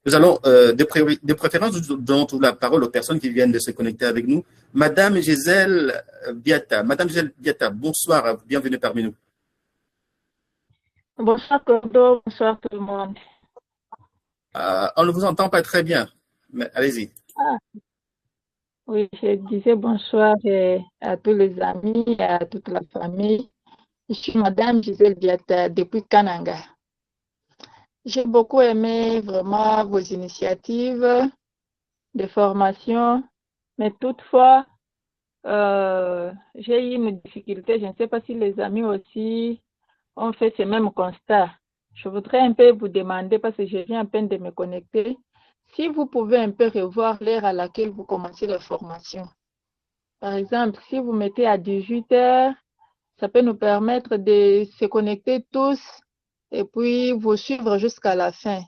Nous allons, de préférence, nous donnons la parole aux personnes qui viennent de se connecter avec nous. Madame Gisèle Biata. Madame Gisèle Biata, bonsoir, bienvenue parmi nous. Bonsoir, Cordo, bonsoir tout le monde. On ne vous entend pas très bien, mais allez-y. Ah. Oui, je disais bonsoir à tous les amis et à toute la famille. Je suis Madame Gisèle Diata depuis Kananga. J'ai beaucoup aimé vraiment vos initiatives de formation, mais toutefois, j'ai eu une difficulté. Je ne sais pas si les amis aussi ont fait ce même constat. Je voudrais un peu vous demander, parce que je viens à peine de me connecter, si vous pouvez un peu revoir l'heure à laquelle vous commencez la formation. Par exemple, si vous mettez à 18 heures, ça peut nous permettre de se connecter tous et puis vous suivre jusqu'à la fin.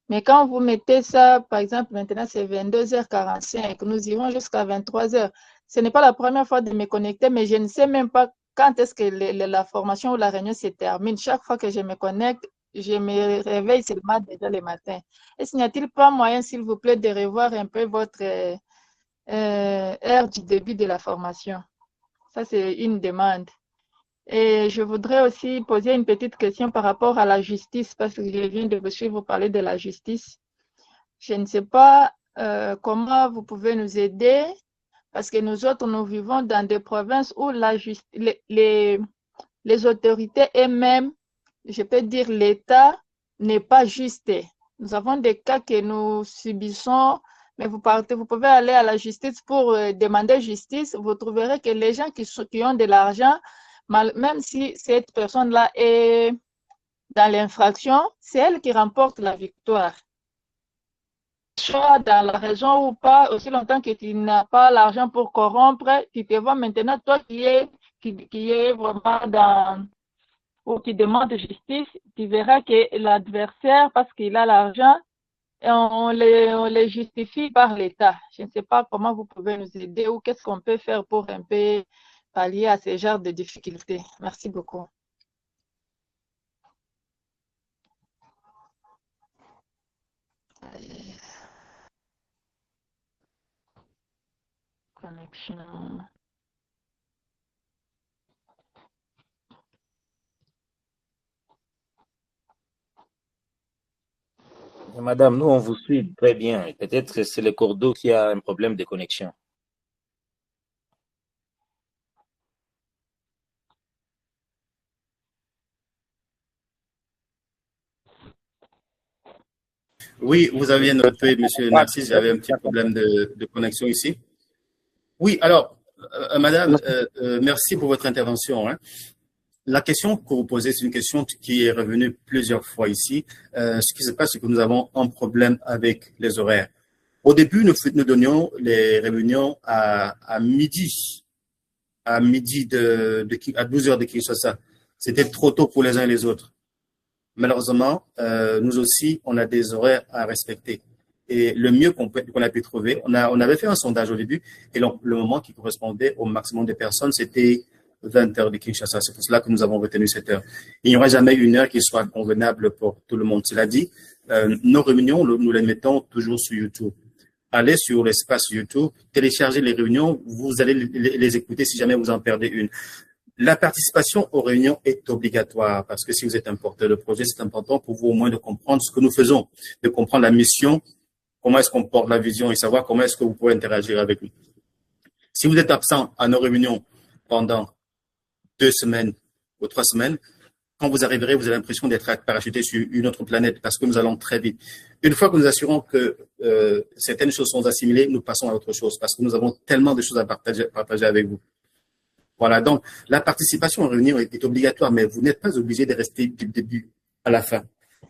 Mais quand vous mettez ça, par exemple, maintenant c'est 22h45, nous irons jusqu'à 23h. Ce n'est pas la première fois de me connecter, mais je ne sais même pas quand est-ce que la formation ou la réunion se termine. Chaque fois que je me connecte, je me réveille seulement déjà le matin. Est-ce qu'il n'y a-t-il pas moyen, s'il vous plaît, de revoir un peu votre heure du début de la formation? Ça, c'est une demande. Et je voudrais aussi poser une petite question par rapport à la justice, parce que je viens de vous suivre parler de la justice. Je ne sais pas comment vous pouvez nous aider, parce que nous autres, nous vivons dans des provinces où les autorités elles-mêmes, je peux dire l'État, n'est pas juste. Nous avons des cas que nous subissons, mais vous pouvez aller à la justice pour demander justice. Vous trouverez que les gens qui ont de l'argent, même si cette personne-là est dans l'infraction, c'est elle qui remporte la victoire. Soit dans la raison ou pas, aussi longtemps que tu n'as pas l'argent pour corrompre, tu te vois maintenant, toi qui est vraiment dans, ou qui demande justice, tu verras que l'adversaire, parce qu'il a l'argent, on les justifie par l'État. Je ne sais pas comment vous pouvez nous aider ou qu'est-ce qu'on peut faire pour un peu pallier à ce genre de difficultés. Merci beaucoup. Connexion. Madame, nous, on vous suit très bien. Peut-être que c'est le cours d'eau qui a un problème de connexion. Oui, vous aviez noté, Monsieur Narcisse, j'avais un petit problème de connexion ici. Oui, alors, Madame, merci pour votre intervention, hein. La question que vous posez, c'est une question qui est revenue plusieurs fois ici. Ce qui se passe, c'est que nous avons un problème avec les horaires. Au début, nous donnions les réunions à midi à 12 heures de Kinshasa. C'était trop tôt pour les uns et les autres. Malheureusement, nous aussi, on a des horaires à respecter. Et le mieux qu'on a pu trouver, on avait fait un sondage au début, et le moment qui correspondait au maximum de personnes, c'était 20 heures de Kinshasa. C'est pour cela que nous avons retenu cette heure. Il n'y aura jamais une heure qui soit convenable pour tout le monde. Cela dit, nos réunions, nous les mettons toujours sur YouTube. Allez sur l'espace YouTube, téléchargez les réunions, vous allez les écouter si jamais vous en perdez une. La participation aux réunions est obligatoire parce que si vous êtes un porteur de projet, c'est important pour vous au moins de comprendre ce que nous faisons, de comprendre la mission, comment est-ce qu'on porte la vision et savoir comment est-ce que vous pouvez interagir avec nous. Si vous êtes absent à nos réunions pendant 2 semaines ou 3 semaines, quand vous arriverez, vous avez l'impression d'être parachuté sur une autre planète parce que nous allons très vite. Une fois que nous assurons que certaines choses sont assimilées, nous passons à autre chose parce que nous avons tellement de choses à partager avec vous. Voilà, donc la participation aux réunions est obligatoire, mais vous n'êtes pas obligé de rester du début à la fin.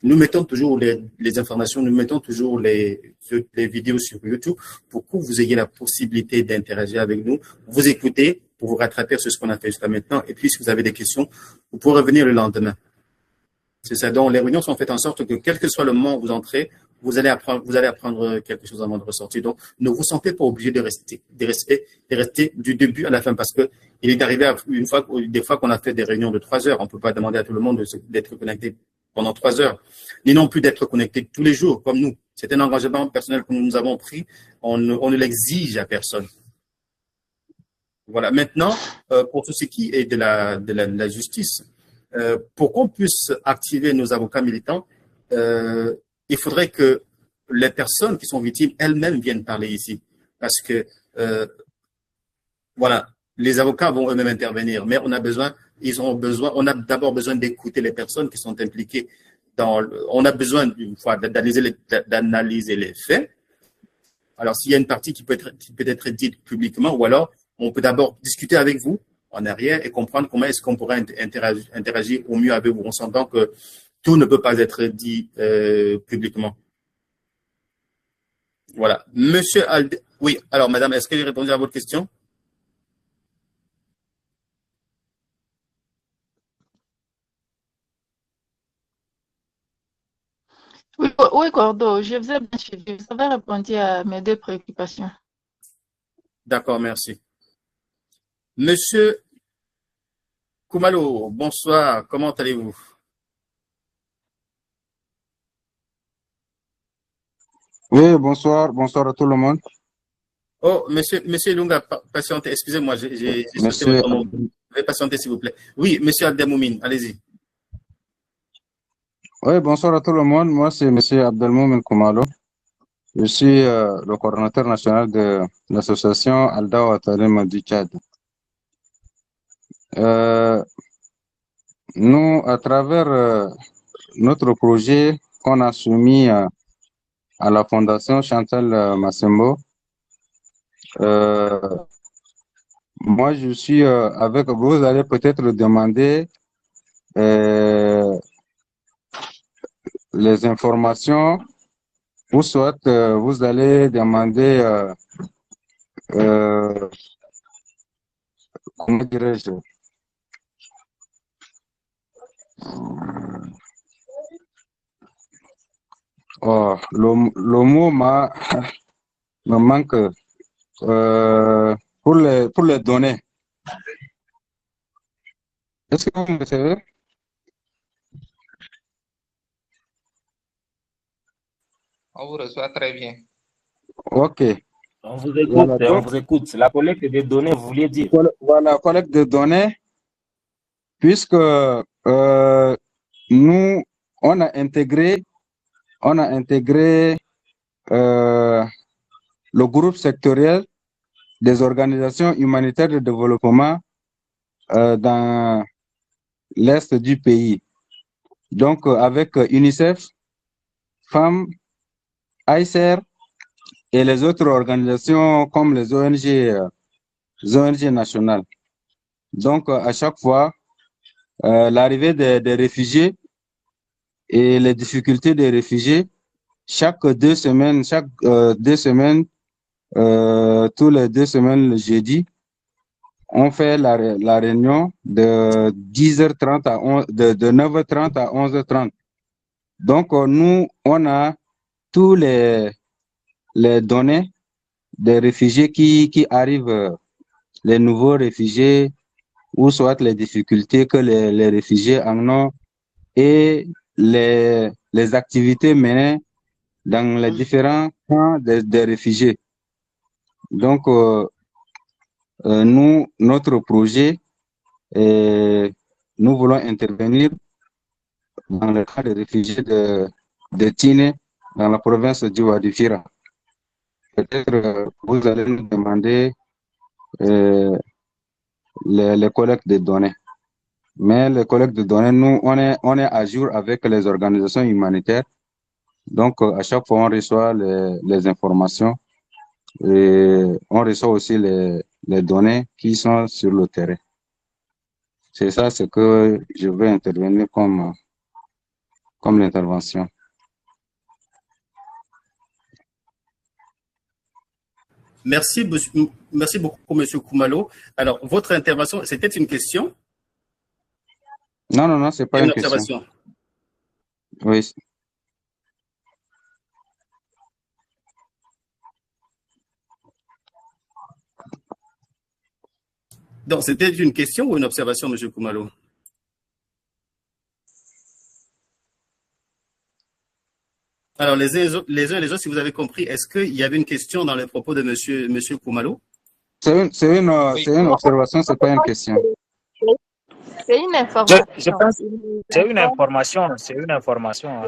Nous mettons toujours les informations, nous mettons toujours les vidéos sur YouTube pour que vous ayez la possibilité d'interagir avec nous, vous écouter pour vous rattraper sur ce qu'on a fait jusqu'à maintenant. Et puis, si vous avez des questions, vous pourrez revenir le lendemain. C'est ça. Donc, les réunions sont faites en sorte que, quel que soit le moment où vous entrez, vous allez apprendre quelque chose avant de ressortir. Donc, ne vous sentez pas obligé de rester du début à la fin parce que il est arrivé des fois qu'on a fait des réunions de 3 heures. On ne peut pas demander à tout le monde d'être connecté pendant 3 heures, ni non plus d'être connecté tous les jours comme nous. C'est un engagement personnel que nous avons pris. On ne l'exige à personne. Voilà. Maintenant, pour tout ce qui est de la justice, pour qu'on puisse activer nos avocats militants, il faudrait que les personnes qui sont victimes elles-mêmes viennent parler ici. Parce que voilà, les avocats vont eux-mêmes intervenir, mais on a d'abord besoin d'écouter les personnes qui sont impliquées on a besoin d'une fois d'analyser les faits. Alors, s'il y a une partie qui peut être dite publiquement, ou alors, on peut d'abord discuter avec vous en arrière et comprendre comment est-ce qu'on pourrait interagir au mieux avec vous. On s'entend que tout ne peut pas être dit publiquement. Voilà. Monsieur oui, alors, madame, est-ce que j'ai répondu à votre question? Oui, Gordo, je vous ai bien suivi. Vous avez répondu à mes deux préoccupations. D'accord, merci. Monsieur Khumalo, bonsoir, comment allez-vous? Oui, bonsoir à tout le monde. Oh, monsieur Lunga, patientez, excusez-moi, j'ai sauté Monsieur, votre nom. Veuillez patienter, s'il vous plaît. Oui, monsieur Abdelmoumine, allez-y. oui, bonsoir à tout le monde. Moi, c'est monsieur Abdelmoumine Koumalo. Je suis le coordonnateur national de l'association Aldawa Talim du Tchad. Nous, à travers notre projet qu'on a soumis à la Fondation Chantal Massembo, moi, je suis avec vous. Allez peut-être demander les informations, ou soit vous allez demander, comment dirais-je, oh, le mot me manque pour les données. Est-ce que vous me savez? On vous reçoit très bien. Ok. On vous écoute, Voilà, on donc, vous écoute. La collecte des données, vous vouliez dire? voilà, collecte de données, puisque nous, on a intégré le groupe sectoriel des organisations humanitaires de développement dans l'est du pays. Donc, avec UNICEF, FAM, ICER et les autres organisations comme les ONG nationales. Donc, à chaque fois, l'arrivée des réfugiés et les difficultés des réfugiés, chaque 2 semaines, tous les 2 semaines, le jeudi, on fait la réunion de 10h30 de 9h30 à 11h30. Donc, nous, on a tous les données des réfugiés qui arrivent, les nouveaux réfugiés, ou soit les difficultés que les réfugiés en ont, et les activités menées dans les différents camps des réfugiés. Donc, nous, notre projet, nous voulons intervenir dans le cas des réfugiés de Tine, dans la province du Wadi-Fira. Peut-être vous allez nous demander les collectes de données. Mais les collectes de données, nous, on est à jour avec les organisations humanitaires. Donc, à chaque fois, on reçoit les informations et on reçoit aussi les données qui sont sur le terrain. C'est ça ce que je vais intervenir comme l'intervention. Merci beaucoup, monsieur Khumalo. Alors, votre intervention, c'était une question? Non, c'est pas une question. Oui. Donc, c'était une question ou une observation, monsieur Khumalo? Alors, les uns et les autres, si vous avez compris, est-ce qu'il y avait une question dans les propos de monsieur Khumalo? C'est une observation, c'est pas une question. C'est une information. Je pense que c'est une information. C'est une information.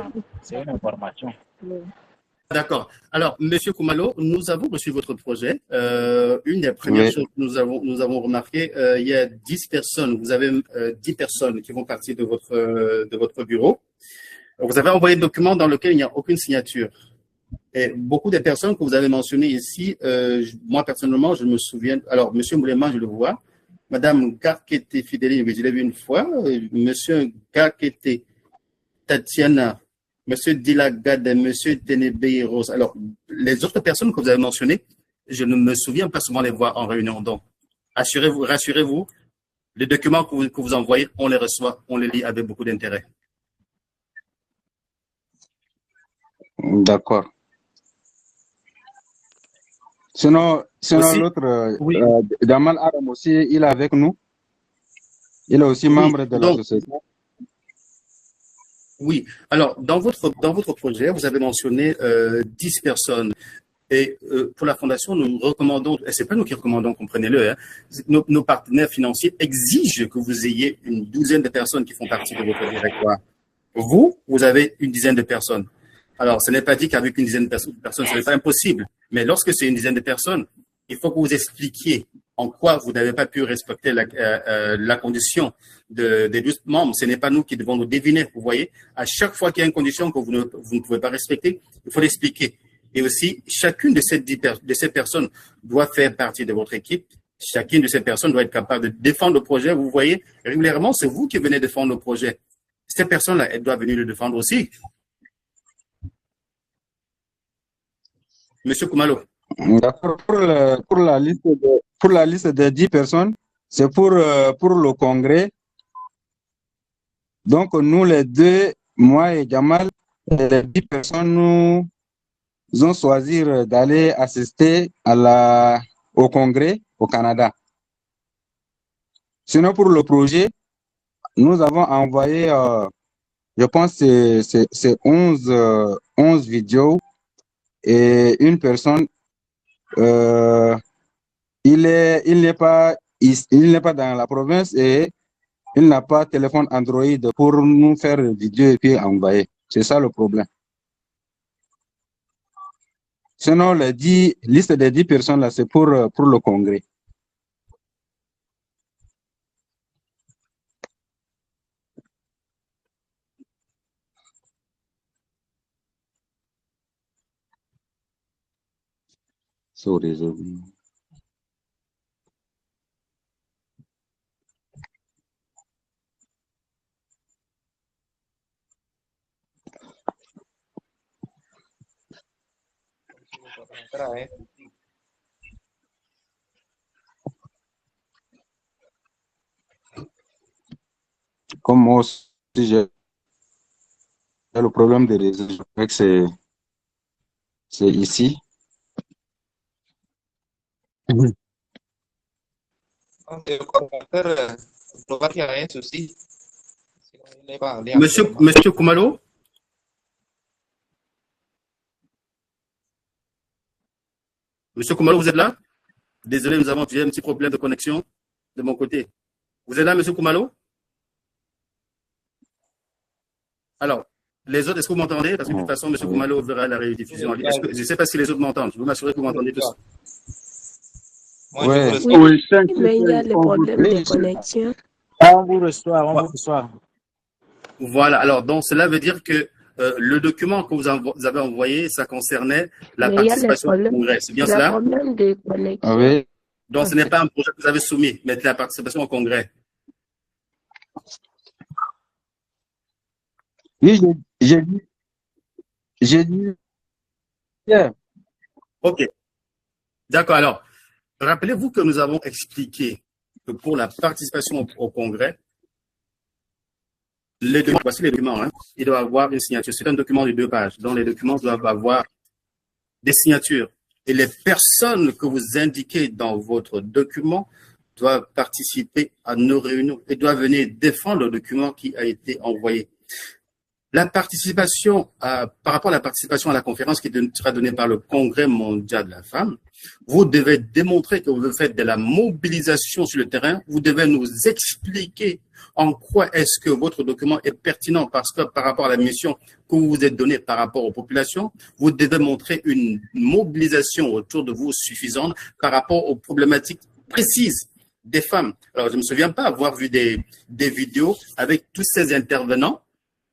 D'accord. Alors, Monsieur Koumalo, nous avons reçu votre projet. Une des premières choses que nous avons remarqué, il y a 10 personnes. Vous avez 10 personnes qui vont partir de votre bureau. Vous avez envoyé un document dans lequel il n'y a aucune signature. Et beaucoup de personnes que vous avez mentionnées ici, moi personnellement, je me souviens. Alors, Monsieur Moulema, je le vois. Madame Garkete Fidéline, je l'ai vu une fois. Monsieur Garkete Tatiana. Monsieur Dilagade, Monsieur Ténébé Rose. Alors, les autres personnes que vous avez mentionnées, je ne me souviens pas souvent les voir en réunion. Donc, rassurez-vous, les documents que vous envoyez, on les reçoit, on les lit avec beaucoup d'intérêt. D'accord. Sinon l'autre, oui. Damal Adam aussi, il est avec nous. Il est aussi membre de la société. Oui. Alors, dans votre projet, vous avez mentionné 10 personnes. Et pour la Fondation, nous recommandons, et c'est pas nous qui recommandons, comprenez-le, hein, nos partenaires financiers exigent que vous ayez une douzaine de personnes qui font partie de votre directoire. Vous avez une dizaine de personnes. Alors, ce n'est pas dit qu'avec une dizaine de personnes, ce n'est pas impossible. Mais lorsque c'est une dizaine de personnes, il faut que vous expliquiez en quoi vous n'avez pas pu respecter la condition des 12 membres. Ce n'est pas nous qui devons nous deviner. Vous voyez, à chaque fois qu'il y a une condition que vous ne pouvez pas respecter, il faut l'expliquer. Et aussi, chacune de ces personnes doit faire partie de votre équipe. Chacune de ces personnes doit être capable de défendre le projet. Vous voyez, régulièrement, c'est vous qui venez défendre le projet. Ces personnes-là, elles doivent venir le défendre aussi. Monsieur Koumalo. D'accord. Pour la liste de 10 personnes, c'est pour le congrès. Donc, nous, les deux, moi et Jamal, les 10 personnes, nous ont choisi d'aller assister au congrès au Canada. Sinon, pour le projet, nous avons envoyé, je pense, c'est 11 vidéos et une personne, il n'est pas dans la province et il n'a pas de téléphone Android pour nous faire une vidéo et puis envoyer. C'est ça le problème. Sinon, liste des 10 personnes là, c'est pour le congrès. C'est au réseau. Comme moi aussi, j'ai le problème de réseau. Je crois que c'est ici. Monsieur Koumalo. Monsieur Koumalo, vous êtes là? Désolé, nous avons eu un petit problème de connexion de mon côté. Vous êtes là, Monsieur Koumalo? Alors, les autres, est-ce que vous m'entendez? Parce que de toute façon, Monsieur Koumalo verra la rediffusion. Je ne sais pas si les autres m'entendent. Je veux m'assurer que vous m'entendez tous. Oui, mais il y a les problèmes de connexion. On vous reçoit. Voilà. Alors, donc, cela veut dire que le document que vous avez envoyé, ça concernait la participation au congrès. C'est bien cela? Problème de connexion. Ah oui. Donc, ce n'est pas un projet que vous avez soumis, mais la participation au congrès. Oui, j'ai dit. Yeah. OK. D'accord. Alors, rappelez-vous que nous avons expliqué que pour la participation au congrès, voici les documents, hein, il doit avoir une signature. C'est un document de 2 pages. Donc, les documents doivent avoir des signatures. Et les personnes que vous indiquez dans votre document doivent participer à nos réunions et doivent venir défendre le document qui a été envoyé. La participation, par rapport à la participation à la conférence qui sera donnée par le Congrès mondial de la femme, Vous devez démontrer que vous faites de la mobilisation sur le terrain. Vous devez nous expliquer en quoi est-ce que votre document est pertinent parce que par rapport à la mission que vous vous êtes donnée par rapport aux populations, vous devez montrer une mobilisation autour de vous suffisante par rapport aux problématiques précises des femmes. Alors, je ne me souviens pas avoir vu des vidéos avec tous ces intervenants,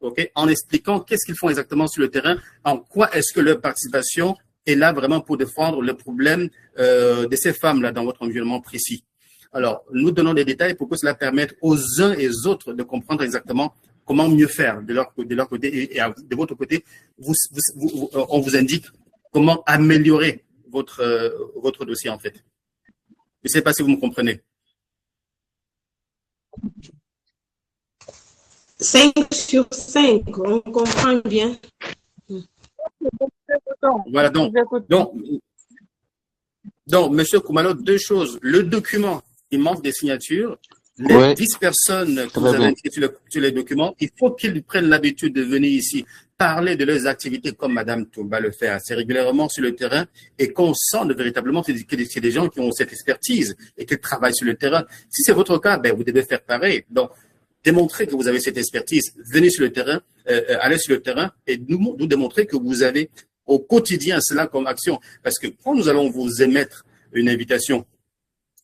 ok, en expliquant qu'est-ce qu'ils font exactement sur le terrain, en quoi est-ce que leur participation est là vraiment pour défendre le problème de ces femmes-là dans votre environnement précis. Alors, nous donnons des détails pour que cela permette aux uns et aux autres de comprendre exactement comment mieux faire de leur côté et de votre côté, on vous indique comment améliorer votre dossier en fait. Je ne sais pas si vous me comprenez. 5 sur 5, on comprend bien. Voilà, donc, Monsieur Khumalo, deux choses. Le document, il manque des signatures. Les 10 personnes que vous avez inscrites sur les documents, il faut qu'ils prennent l'habitude de venir ici parler de leurs activités comme Madame Touba le fait assez régulièrement sur le terrain et qu'on sent véritablement que c'est des gens qui ont cette expertise et qui travaillent sur le terrain. Si c'est votre cas, ben, vous devez faire pareil. Donc, démontrer que vous avez cette expertise, venez sur le terrain, allez sur le terrain et nous démontrer que vous avez au quotidien cela comme action. Parce que quand nous allons vous émettre une invitation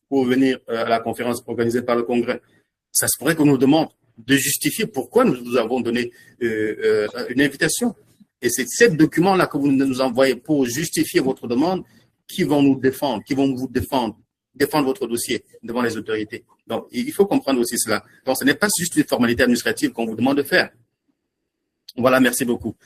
pour venir à la conférence organisée par le Congrès, ça se pourrait qu'on nous demande de justifier pourquoi nous vous avons donné une invitation. Et c'est ces documents-là que vous nous envoyez pour justifier votre demande qui vont nous défendre, qui vont vous défendre votre dossier devant les autorités. Donc, il faut comprendre aussi cela. Donc, ce n'est pas juste une formalité administrative qu'on vous demande de faire. Voilà, merci beaucoup.